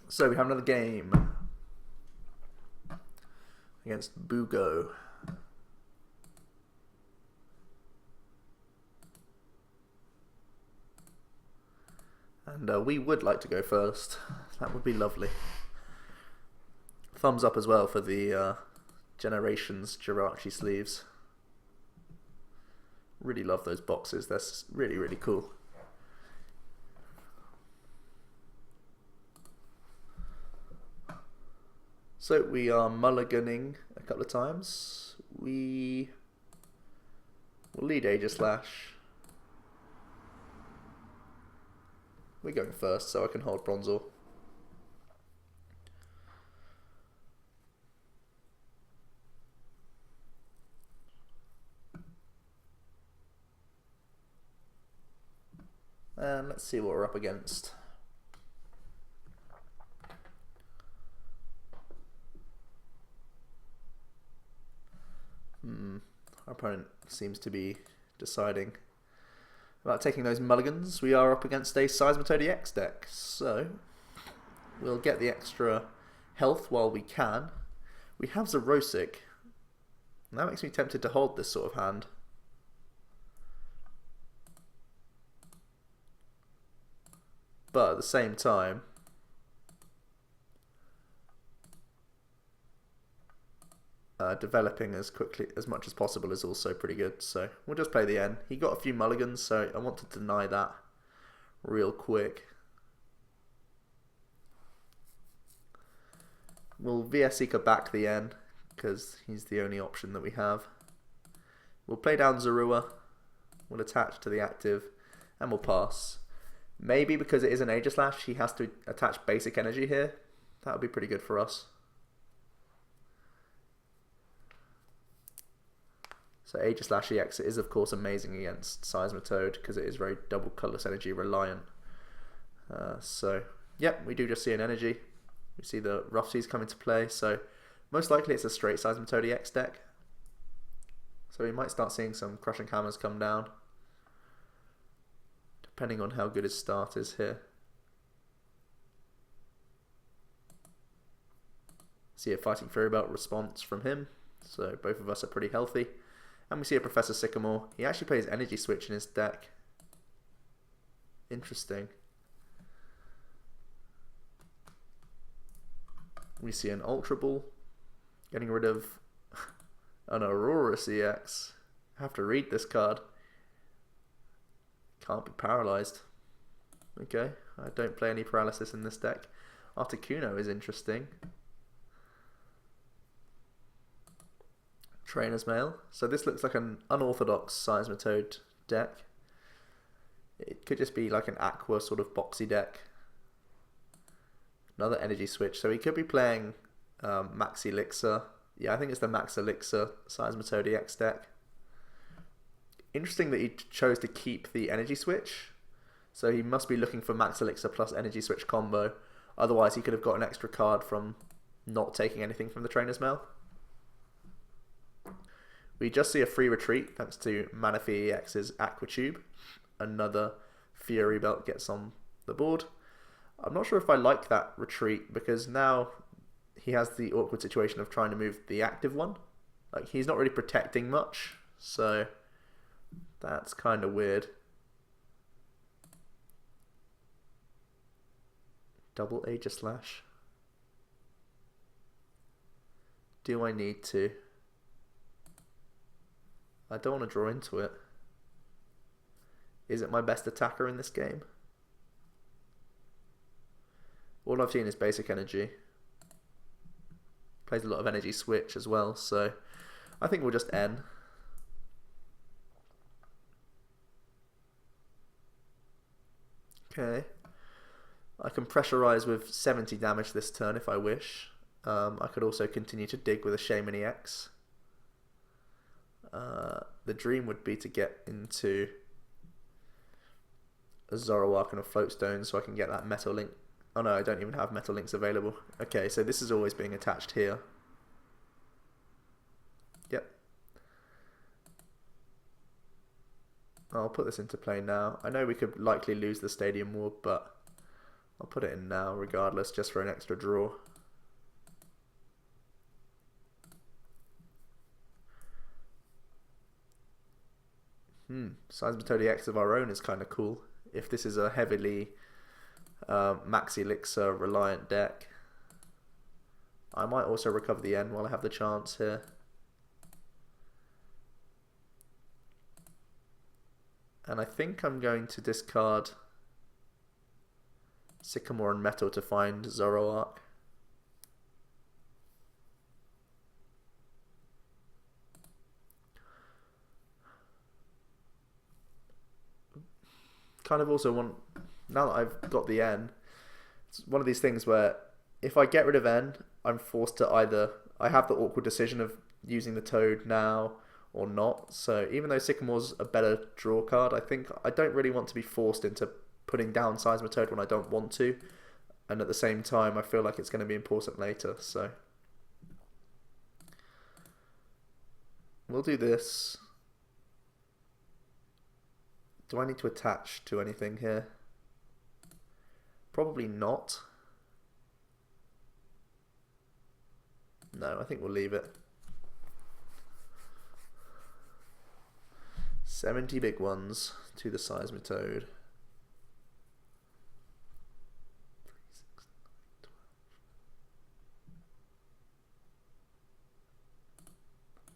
So we have another game against Bugo. And we would like to go first. That would be lovely. Thumbs up as well for the Generations Jirachi sleeves. Really love those boxes. That's really, really cool. So we are mulliganing a couple of times. We will lead Aegislash. We're going first, so I can hold Bronzor. And let's see what we're up against. Our opponent seems to be deciding about taking those mulligans. We are up against a Seismitoad EX deck, so we'll get the extra health while we can. We have Xerosic, and that makes me tempted to hold this sort of hand. But at the same time, developing as much as possible is also pretty good, so we'll just play the N. He got a few mulligans, so I want to deny that real quick. We'll VS Seeker back the N, because he's the only option that we have. We'll play down Zorua, we'll attach to the active, and we'll pass. Maybe because it is an Aegislash, he has to attach basic energy here. That would be pretty good for us. So Aegislash EX is of course amazing against Seismitoad because it is very double colorless energy reliant. So yep, we do just see an energy. We see the Rough Seas come into play, so most likely it's a straight Seismitoad EX deck. So we might start seeing some Crushing Hammers come down, depending on how good his start is here. See a Fighting Fury Belt response from him, so both of us are pretty healthy. And we see a Professor Sycamore. He actually plays Energy Switch in his deck. Interesting. We see an Ultra Ball, getting rid of an Aurorus EX. I have to read this card. Can't be paralyzed. Okay, I don't play any paralysis in this deck. Articuno is interesting. Trainer's Mail. So this looks like an unorthodox Seismitoad deck. It could just be like an aqua sort of boxy deck. Another energy switch. So he could be playing Max Elixir. Yeah, I think it's the Max Elixir Seismitoad EX deck. Interesting that he chose to keep the energy switch. So he must be looking for Max Elixir plus energy switch combo. Otherwise he could have got an extra card from not taking anything from the Trainer's Mail. We just see a free retreat thanks to Manaphy EX's Aqua Tube. Another Fury Belt gets on the board. I'm not sure if I like that retreat because now he has the awkward situation of trying to move the active one. Like, he's not really protecting much, so that's kind of weird. Double Aegislash. Do I need to? I don't want to draw into it. Is it my best attacker in this game? All I've seen is basic energy. Plays a lot of energy switch as well, so I think we'll just N. Okay. I can pressurize with 70 damage this turn if I wish. I could also continue to dig with a Shaymin EX. The dream would be to get into a Zoroark and a Floatstone so I can get that Metal Link. Oh no, I don't even have Metal Links available. Okay, so this is always being attached here. Yep. I'll put this into play now. I know we could likely lose the Stadium War, but I'll put it in now regardless, just for an extra draw. Seismitoad EX of our own is kind of cool. If this is a heavily Max Elixir reliant deck, I might also recover the N while I have the chance here. And I think I'm going to discard Sycamore and Metal to find Zoroark. Kind of also want, now that I've got the N, it's one of these things where if I get rid of N, I'm forced to either, I have the awkward decision of using the Toad now or not. So even though Sycamore's a better draw card, I think I don't really want to be forced into putting down Seismitoad when I don't want to. And at the same time, I feel like it's going to be important later. So we'll do this. Do I need to attach to anything here? Probably not. No, I think we'll leave it. 70 big ones to the Seismitoad.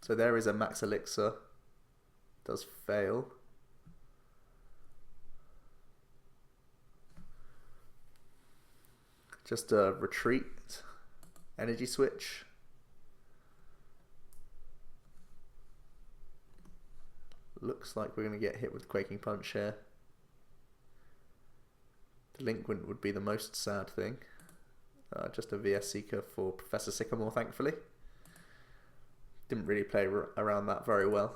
So there is a Max Elixir. Does fail. Just a retreat, energy switch. Looks like we're going to get hit with Quaking Punch here. Delinquent would be the most sad thing. Just a VS Seeker for Professor Sycamore, thankfully. Didn't really play around that very well.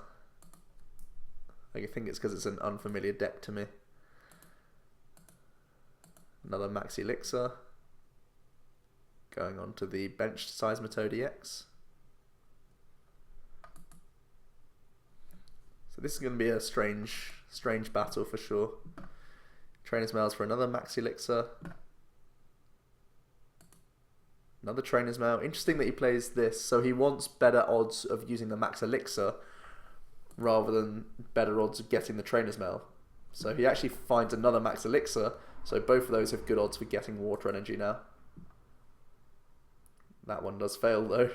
I think it's because it's an unfamiliar deck to me. Another Max Elixir. Going on to the benched Seismitoad EX. So this is going to be a strange battle for sure. Trainer's Mails for another Max Elixir. Another Trainer's Mail. Interesting that he plays this. So he wants better odds of using the Max Elixir rather than better odds of getting the Trainer's Mail. So he actually finds another Max Elixir. So both of those have good odds for getting water energy now. That one does fail though.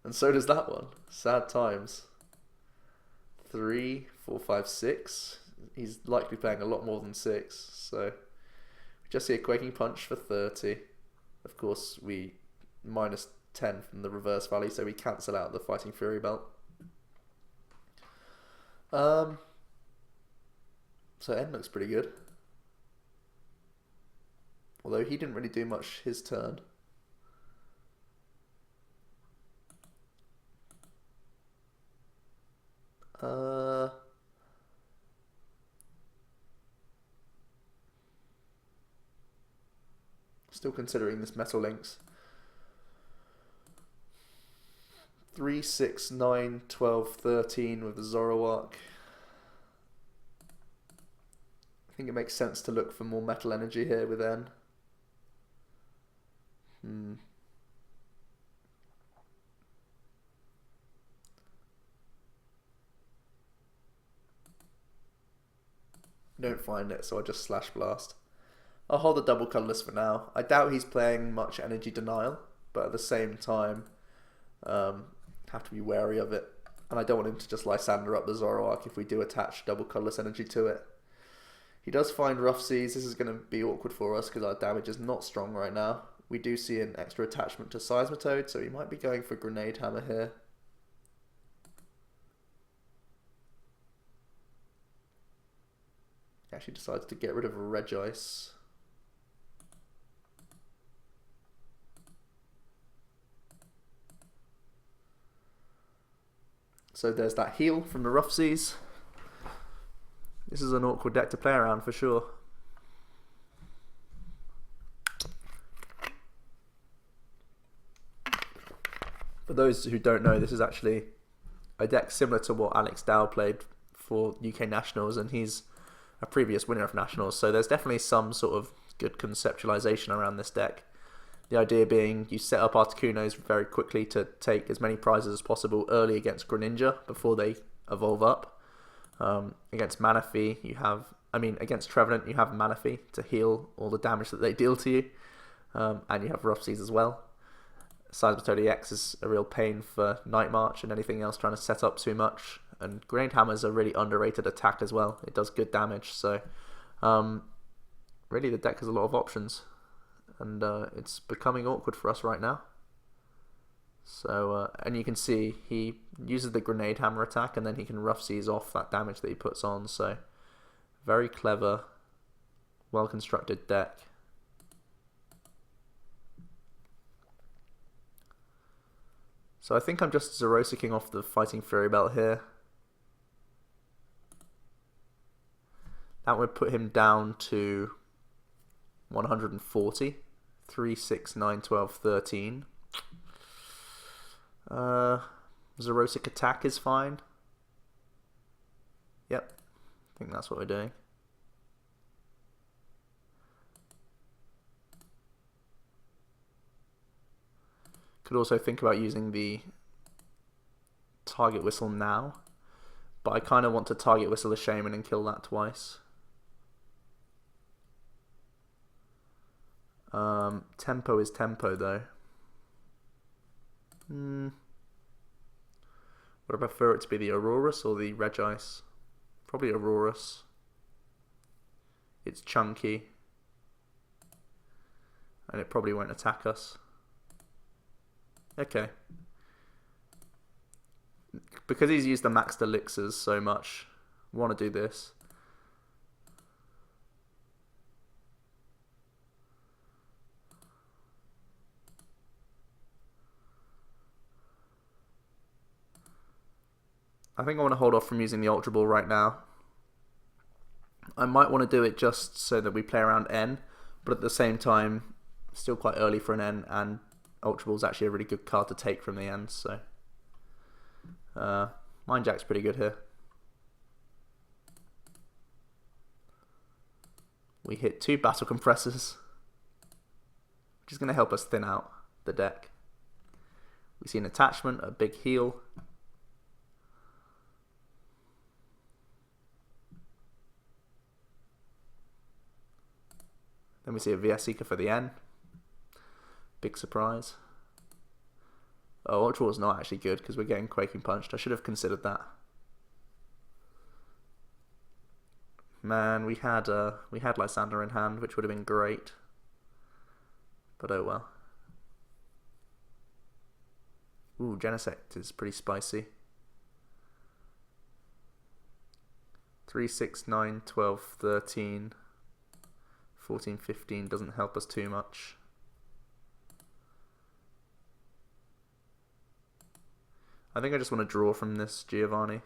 And so does that one. Sad times. 3, 4, 5, 6. He's likely playing a lot more than 6. So we just see a Quaking Punch for 30. Of course we minus 10 from the reverse value, so we cancel out the Fighting Fury belt. So N looks pretty good. Although he didn't really do much his turn. Still considering this Metal Links. 3, 6, 9, 12, 13 with the Zoroark. I think it makes sense to look for more metal energy here with N. Don't find it, so I'll just Slash Blast. I'll hold the Double Colorless for now. I doubt he's playing much Energy Denial, but at the same time, have to be wary of it. And I don't want him to just Lysandre up the Zoroark if we do attach Double Colorless energy to it. He does find Rough Seas. This is going to be awkward for us because our damage is not strong right now. We do see an extra attachment to Seismitoad, so he might be going for Grenade Hammer here. He actually decides to get rid of Regice. So there's that heal from the Rough Seas. This is an awkward deck to play around for sure. For those who don't know, this is actually a deck similar to what Alex Dow played for UK Nationals, and he's a previous winner of Nationals, so there's definitely some sort of good conceptualization around this deck. The idea being you set up Articunos very quickly to take as many prizes as possible early against Greninja before they evolve up. Against Manaphy, against Trevenant, you have Manaphy to heal all the damage that they deal to you, and you have Rough Seas as well. Seismitoad EX is a real pain for Night March and anything else trying to set up too much. And Grenade Hammer is a really underrated attack as well. It does good damage, so really the deck has a lot of options, and it's becoming awkward for us right now. So and you can see he uses the Grenade Hammer attack, and then he can Rough Seas off that damage that he puts on. So very clever, well constructed deck. So I think I'm just Xerosicing off the Fighting Fury belt here. That would put him down to 140. 3, 6, 9, 12, 13. Xerosic attack is fine. Yep, I think that's what we're doing. Could also think about using the Target Whistle now, but I kind of want to Target Whistle a Shaymin and kill that twice. Tempo is tempo though. Would I prefer it to be the Aurorus or the Regice? Probably Aurorus. It's chunky, and it probably won't attack us. Okay. Because he's used the maxed elixirs so much, I want to do this. I think I want to hold off from using the Ultra Ball right now. I might want to do it just so that we play around N, but at the same time, still quite early for an N, and Ultra Ball is actually a really good card to take from the end, so Mind Jack's pretty good here. We hit 2 Battle Compressors, which is going to help us thin out the deck. We see an attachment, a big heal. Then we see a VS Seeker for the N. Big surprise. Oh, Ultra Ball's not actually good because we're getting Quaking Punched. I should have considered that. Man, we had Lysandre in hand, which would have been great. But oh well. Ooh, Genesect is pretty spicy. 3, 6, 9, 12, 13, 14, 15 doesn't help us too much. I think I just want to draw from this Giovanni.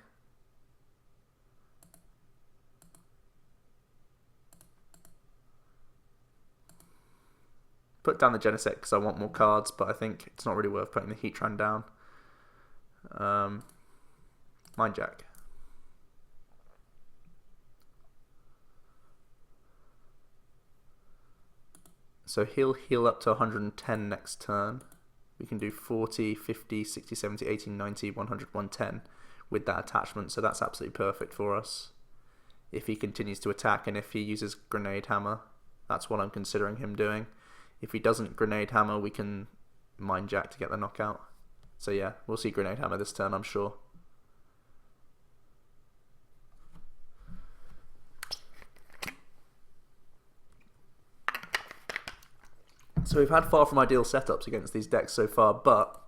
Put down the Genesect because I want more cards, but I think it's not really worth putting the Heatran down. Mind Jack. So he'll heal up to 110 next turn. We can do 40, 50, 60, 70, 80, 90, 100, 110 with that attachment, so that's absolutely perfect for us. If he continues to attack and if he uses Grenade Hammer, that's what I'm considering him doing. If he doesn't Grenade Hammer, we can Mind Jack to get the knockout. So yeah, we'll see Grenade Hammer this turn, I'm sure. So we've had far from ideal setups against these decks so far, but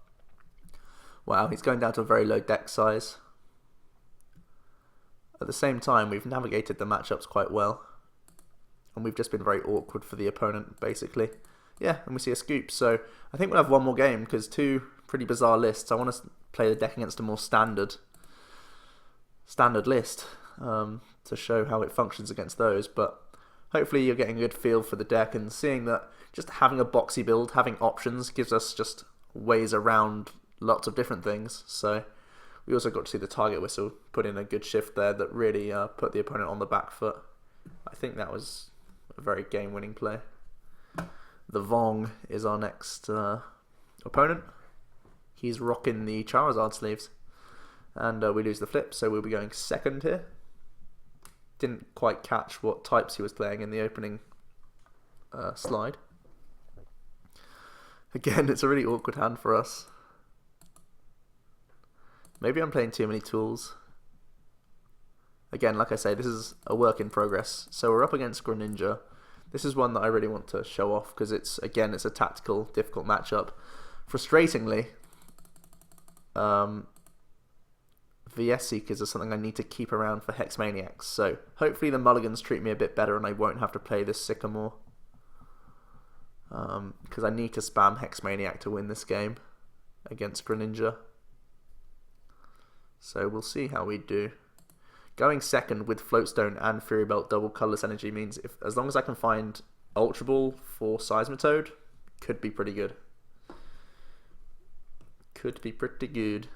wow, he's going down to a very low deck size. At the same time, we've navigated the matchups quite well, and we've just been very awkward for the opponent, basically. Yeah, and we see a scoop, so I think we'll have one more game, because two pretty bizarre lists. I want to play the deck against a more standard list to show how it functions against those, but hopefully you're getting a good feel for the deck and seeing that just having a boxy build, having options, gives us just ways around lots of different things. So we also got to see the target whistle put in a good shift there that really put the opponent on the back foot. I think that was a very game-winning play. The Vong is our next opponent. He's rocking the Charizard sleeves. And we lose the flip, so we'll be going second here. Didn't quite catch what types he was playing in the opening slide. Again, it's a really awkward hand for us. Maybe I'm playing too many tools. Again, like I say, this is a work in progress. So we're up against Greninja. This is one that I really want to show off because it's a tactical, difficult matchup. Frustratingly, VS Seekers are something I need to keep around for Hex Maniacs. So hopefully the mulligans treat me a bit better and I won't have to play this Sycamore. Because I need to spam Hex Maniac to win this game against Greninja. So we'll see how we do. Going second with Floatstone and Fury Belt Double Colorless Energy means as long as I can find Ultra Ball for Seismitoad, could be pretty good. Could be pretty good.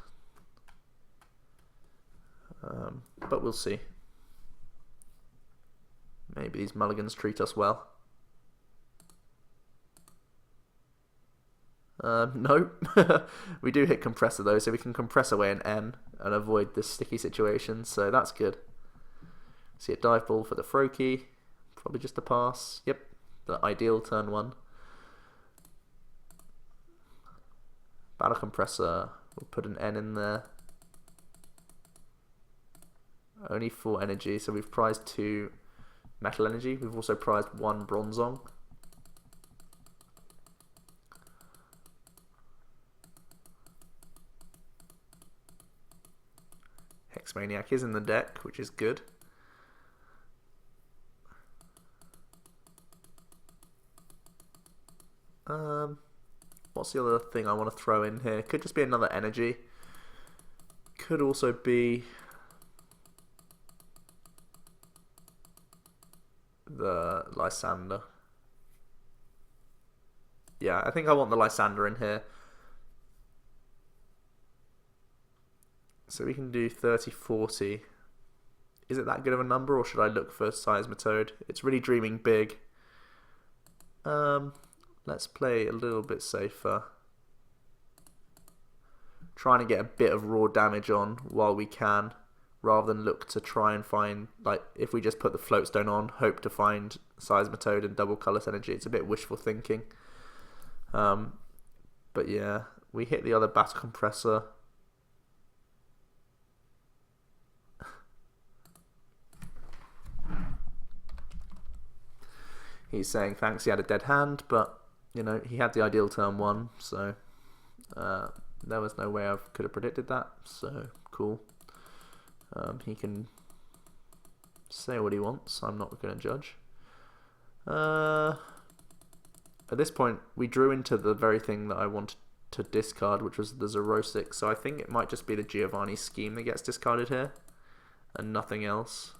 But we'll see. Maybe these mulligans treat us well. No. We do hit Compressor though, so we can compress away an N and avoid this sticky situation, so that's good. See a Dive Ball for the Froakie. Probably just a pass. Yep, the ideal turn one. Battle Compressor. We'll put an N in there. Only 4 energy, so we've prized 2 metal energy. We've also prized 1 Bronzong. Hex Maniac is in the deck, which is good. What's the other thing I want to throw in here? Could just be another energy. Could also be the Lysandre. Yeah, I think I want the Lysandre in here. So we can do 30, 40. Is it that good of a number, or should I look for Seismitoad? It's really dreaming big. Let's play a little bit safer. Trying to get a bit of raw damage on while we can, rather than look to try and find, like, if we just put the Floatstone on, hope to find Seismitoad and Double Colorless Energy. It's a bit wishful thinking. But yeah, we hit the other Battle Compressor. He's saying thanks he had a dead hand, but you know, he had the ideal turn one, so There was no way I could have predicted that, so cool. He can say what he wants, I'm not going to judge. At this point, we drew into the very thing that I wanted to discard, which was the Xerosic, so I think it might just be the Giovanni scheme that gets discarded here, and nothing else.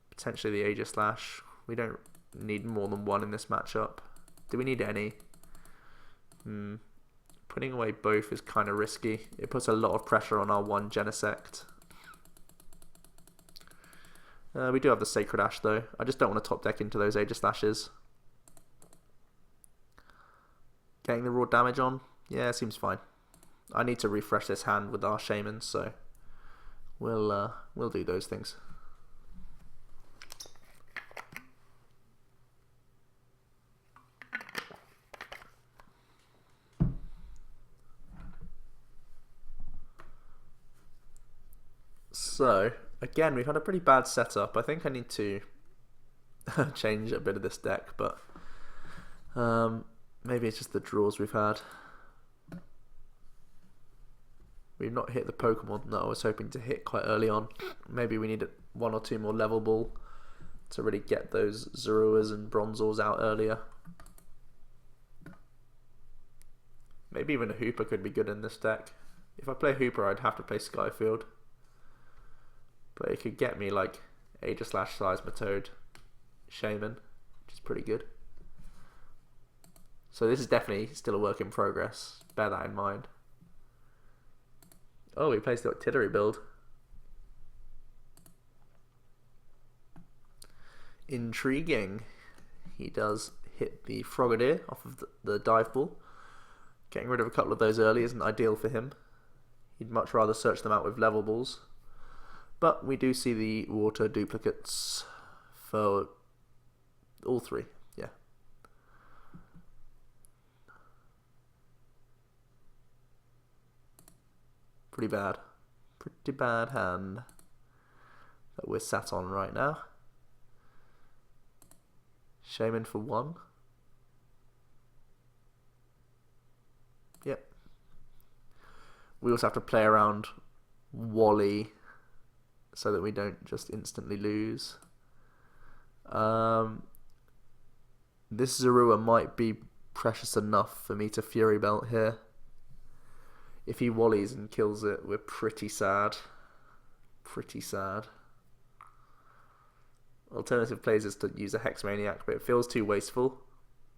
Potentially the Aegislash. We don't need more than one in this matchup. Do we need any? Putting away both is kind of risky. It puts a lot of pressure on our one Genesect. We do have the Sacred Ash though. I just don't want to top deck into those Aegislashes. Getting the raw damage on? Yeah, seems fine. I need to refresh this hand with our Shaymin, so we'll do those things. So, again, we've had a pretty bad setup. I think I need to change a bit of this deck, but maybe it's just the draws we've had. We've not hit the Pokemon that I was hoping to hit quite early on. Maybe we need one or two more level ball to really get those Zoruas and Bronzors out earlier. Maybe even a Hooper could be good in this deck. If I play Hooper, I'd have to play Skyfield. But it could get me like Aegislash, Seismitoad, Shaymin, which is pretty good. So this is definitely still a work in progress. Bear that in mind. Oh, he plays the Artillery build. Intriguing. He does hit the Frogadier off of the dive ball. Getting rid of a couple of those early isn't ideal for him. He'd much rather search them out with level balls. But we do see the water duplicates for all three, yeah. Pretty bad hand that we're sat on right now. Shaymin for one. Yep. We also have to play around Wally so that we don't just instantly lose. This Zorua might be precious enough for me to Fury Belt here. If he wallies and kills it, we're pretty sad. Pretty sad. Alternative plays is to use a Hex Maniac, but it feels too wasteful.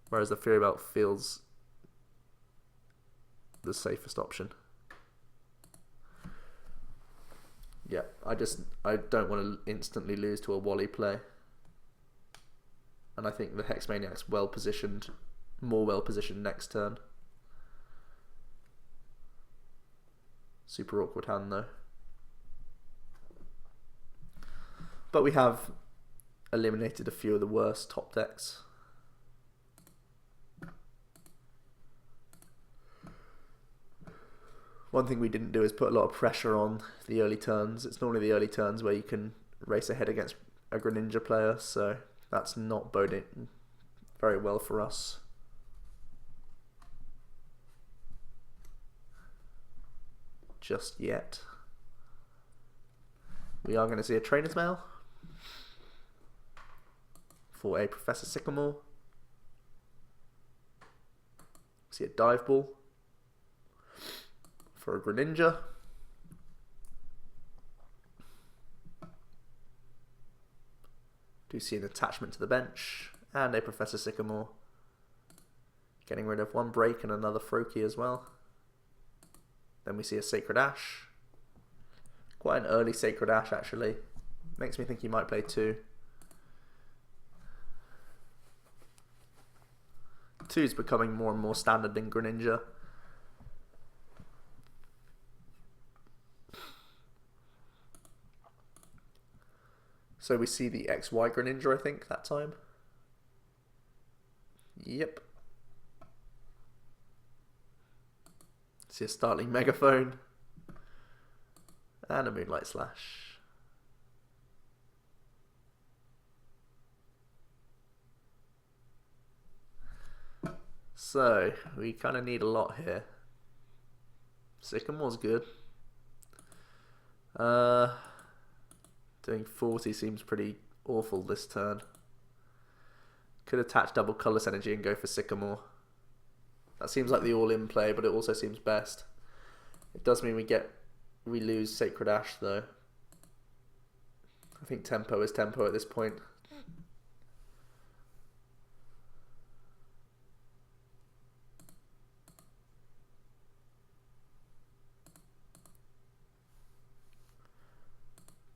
Whereas the Fury Belt feels the safest option. Yeah, I don't want to instantly lose to a Wally play. And I think the Hex Maniac's well positioned, more well positioned next turn. Super awkward hand though. But we have eliminated a few of the worst top decks. One thing we didn't do is put a lot of pressure on the early turns. It's normally the early turns where you can race ahead against a Greninja player, so that's not boding very well for us. Just yet. We are going to see a Trainer's Mail for a Professor Sycamore. See a Dive Ball for a Greninja. Do see an attachment to the bench and a Professor Sycamore. Getting rid of one break and another Froakie as well. Then we see a Sacred Ash. Quite an early Sacred Ash actually. Makes me think he might play two. Two's becoming more and more standard in Greninja. So we see the XY Greninja, I think, that time. Yep. See a Startling Megaphone. And a Moonlight Slash. So, we kind of need a lot here. Sycamore's good. Doing 40 seems pretty awful this turn. Could attach Double Colorless energy and go for Sycamore. That seems like the all-in play, but it also seems best. It does mean we lose Sacred Ash though. I think tempo is tempo at this point.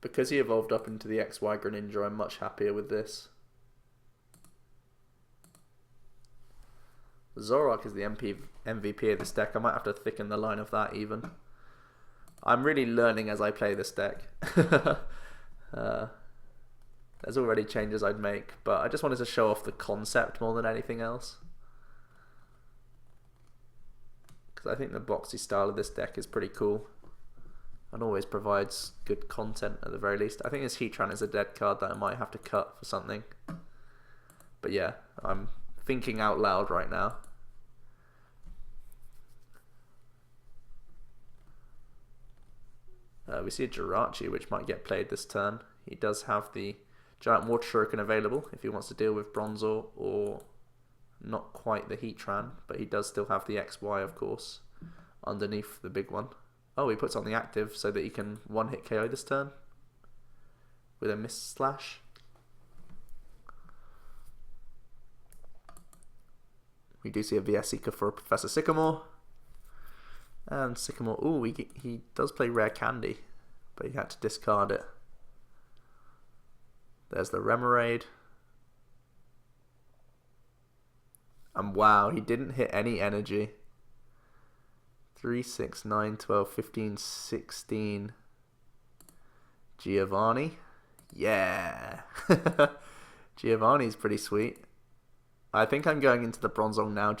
Because he evolved up into the XY Greninja, I'm much happier with this. Zoroark is the MVP of this deck. I might have to thicken the line of that even. I'm really learning as I play this deck. There's already changes I'd make, but I just wanted to show off the concept more than anything else. Because I think the boxy style of this deck is pretty cool. And always provides good content at the very least. I think this Heatran is a dead card that I might have to cut for something. But yeah, I'm thinking out loud right now. We see a Jirachi, which might get played this turn. He does have the Giant Water Shuriken available if he wants to deal with Bronzor, or not quite the Heatran, but he does still have the XY, of course, underneath the big one. Oh, he puts on the active so that he can one-hit KO this turn with a Mist Slash. We do see a VS Seeker for Professor Sycamore. And Sycamore, ooh, he does play Rare Candy, but he had to discard it. There's the Remoraid. And wow, he didn't hit any energy. 3, 6, 9, 12, 15, 16. Giovanni. Yeah. Giovanni's pretty sweet. I think I'm going into the Bronzong now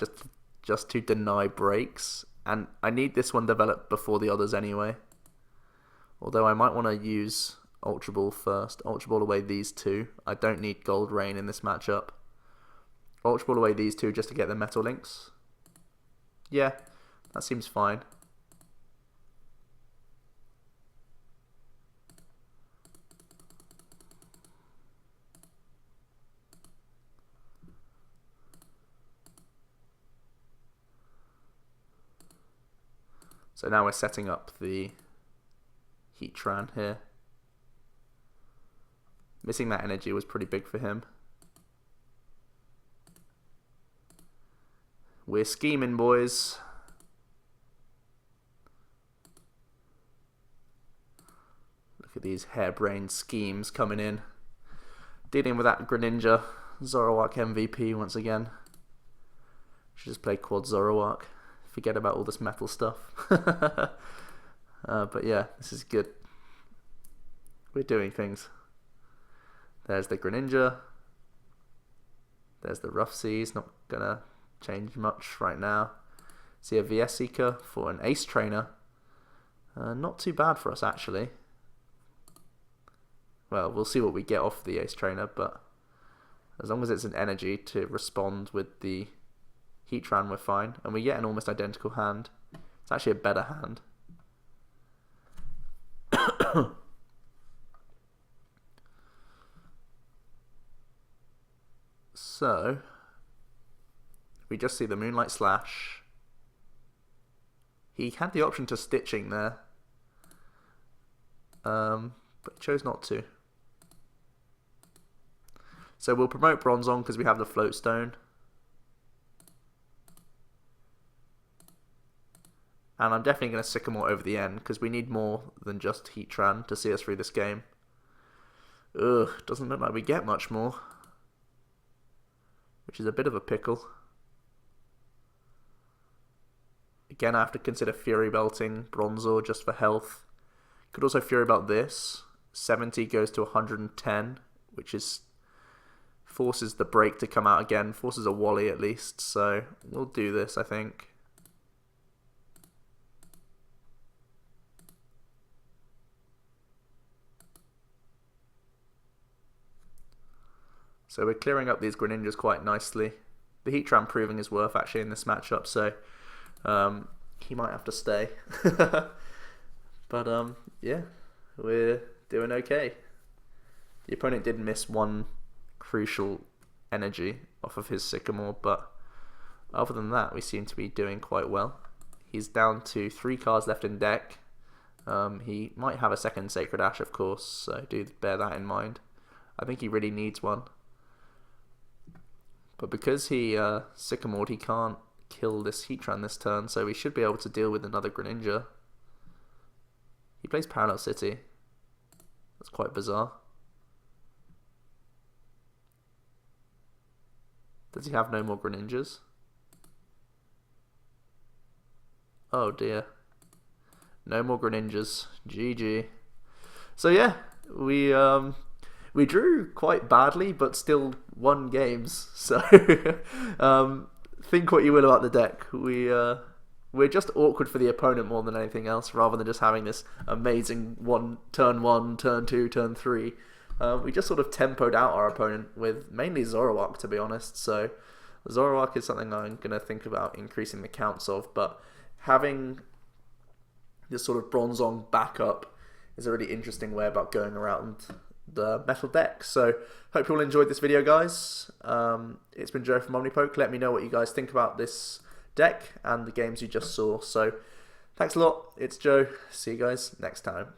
just to deny breaks. And I need this one developed before the others anyway. Although I might want to use Ultra Ball first. Ultra Ball away these two. I don't need Gold Rain in this matchup. Ultra Ball away these two just to get the Metal Links. Yeah. That seems fine. So now we're setting up the Heatran here. Missing that energy was pretty big for him. We're scheming, boys. Look at these harebrained schemes coming in. Dealing with that Greninja. Zoroark MVP once again. Should just play quad Zoroark. Forget about all this metal stuff. But yeah, this is good. We're doing things. There's the Greninja. There's the Rough Seas. Not gonna change much right now. See a VS Seeker for an Ace Trainer. Not too bad for us actually. Well, we'll see what we get off the Ace Trainer, but as long as it's an energy to respond with the Heatran, we're fine. And we get an almost identical hand. It's actually a better hand. So, we just see the Moonlight Slash. He had the option to Stitching there. But he chose not to. So we'll promote Bronzong because we have the Float Stone. And I'm definitely going to Sycamore over the end because we need more than just Heatran to see us through this game. Ugh, doesn't look like we get much more. Which is a bit of a pickle. Again, I have to consider Fury Belting Bronzor just for health. Could also Fury Belt this. 70 goes to 110, which is forces the break to come out again. Forces a Wally at least, so we'll do this, I think. So we're clearing up these Greninjas quite nicely. The Heatran proving his worth actually in this matchup, so he might have to stay. But yeah, we're doing okay. The opponent did miss one crucial energy off of his Sycamore, but other than that, we seem to be doing quite well. He's down to 3 cards left in deck. He might have a second Sacred Ash, of course, so do bear that in mind. I think he really needs one. But because he Sycamored, he can't kill this Heatran this turn, so we should be able to deal with another Greninja. He plays Parallel City. That's quite bizarre. Does he have no more Greninjas? Oh dear. No more Greninjas. GG. So yeah, we drew quite badly, but still won games. So think what you will about the deck. We're just awkward for the opponent more than anything else, rather than just having this amazing turn 1, turn 2, turn 3. We just sort of tempoed out our opponent with mainly Zoroark, to be honest. So Zoroark is something I'm going to think about increasing the counts of, but having this sort of Bronzong backup is a really interesting way about going around the metal deck. So hope you all enjoyed this video, guys. It's been Joe from OmniPoke. Let me know what you guys think about this deck and the games you just saw. So thanks a lot. It's Joe. See you guys next time.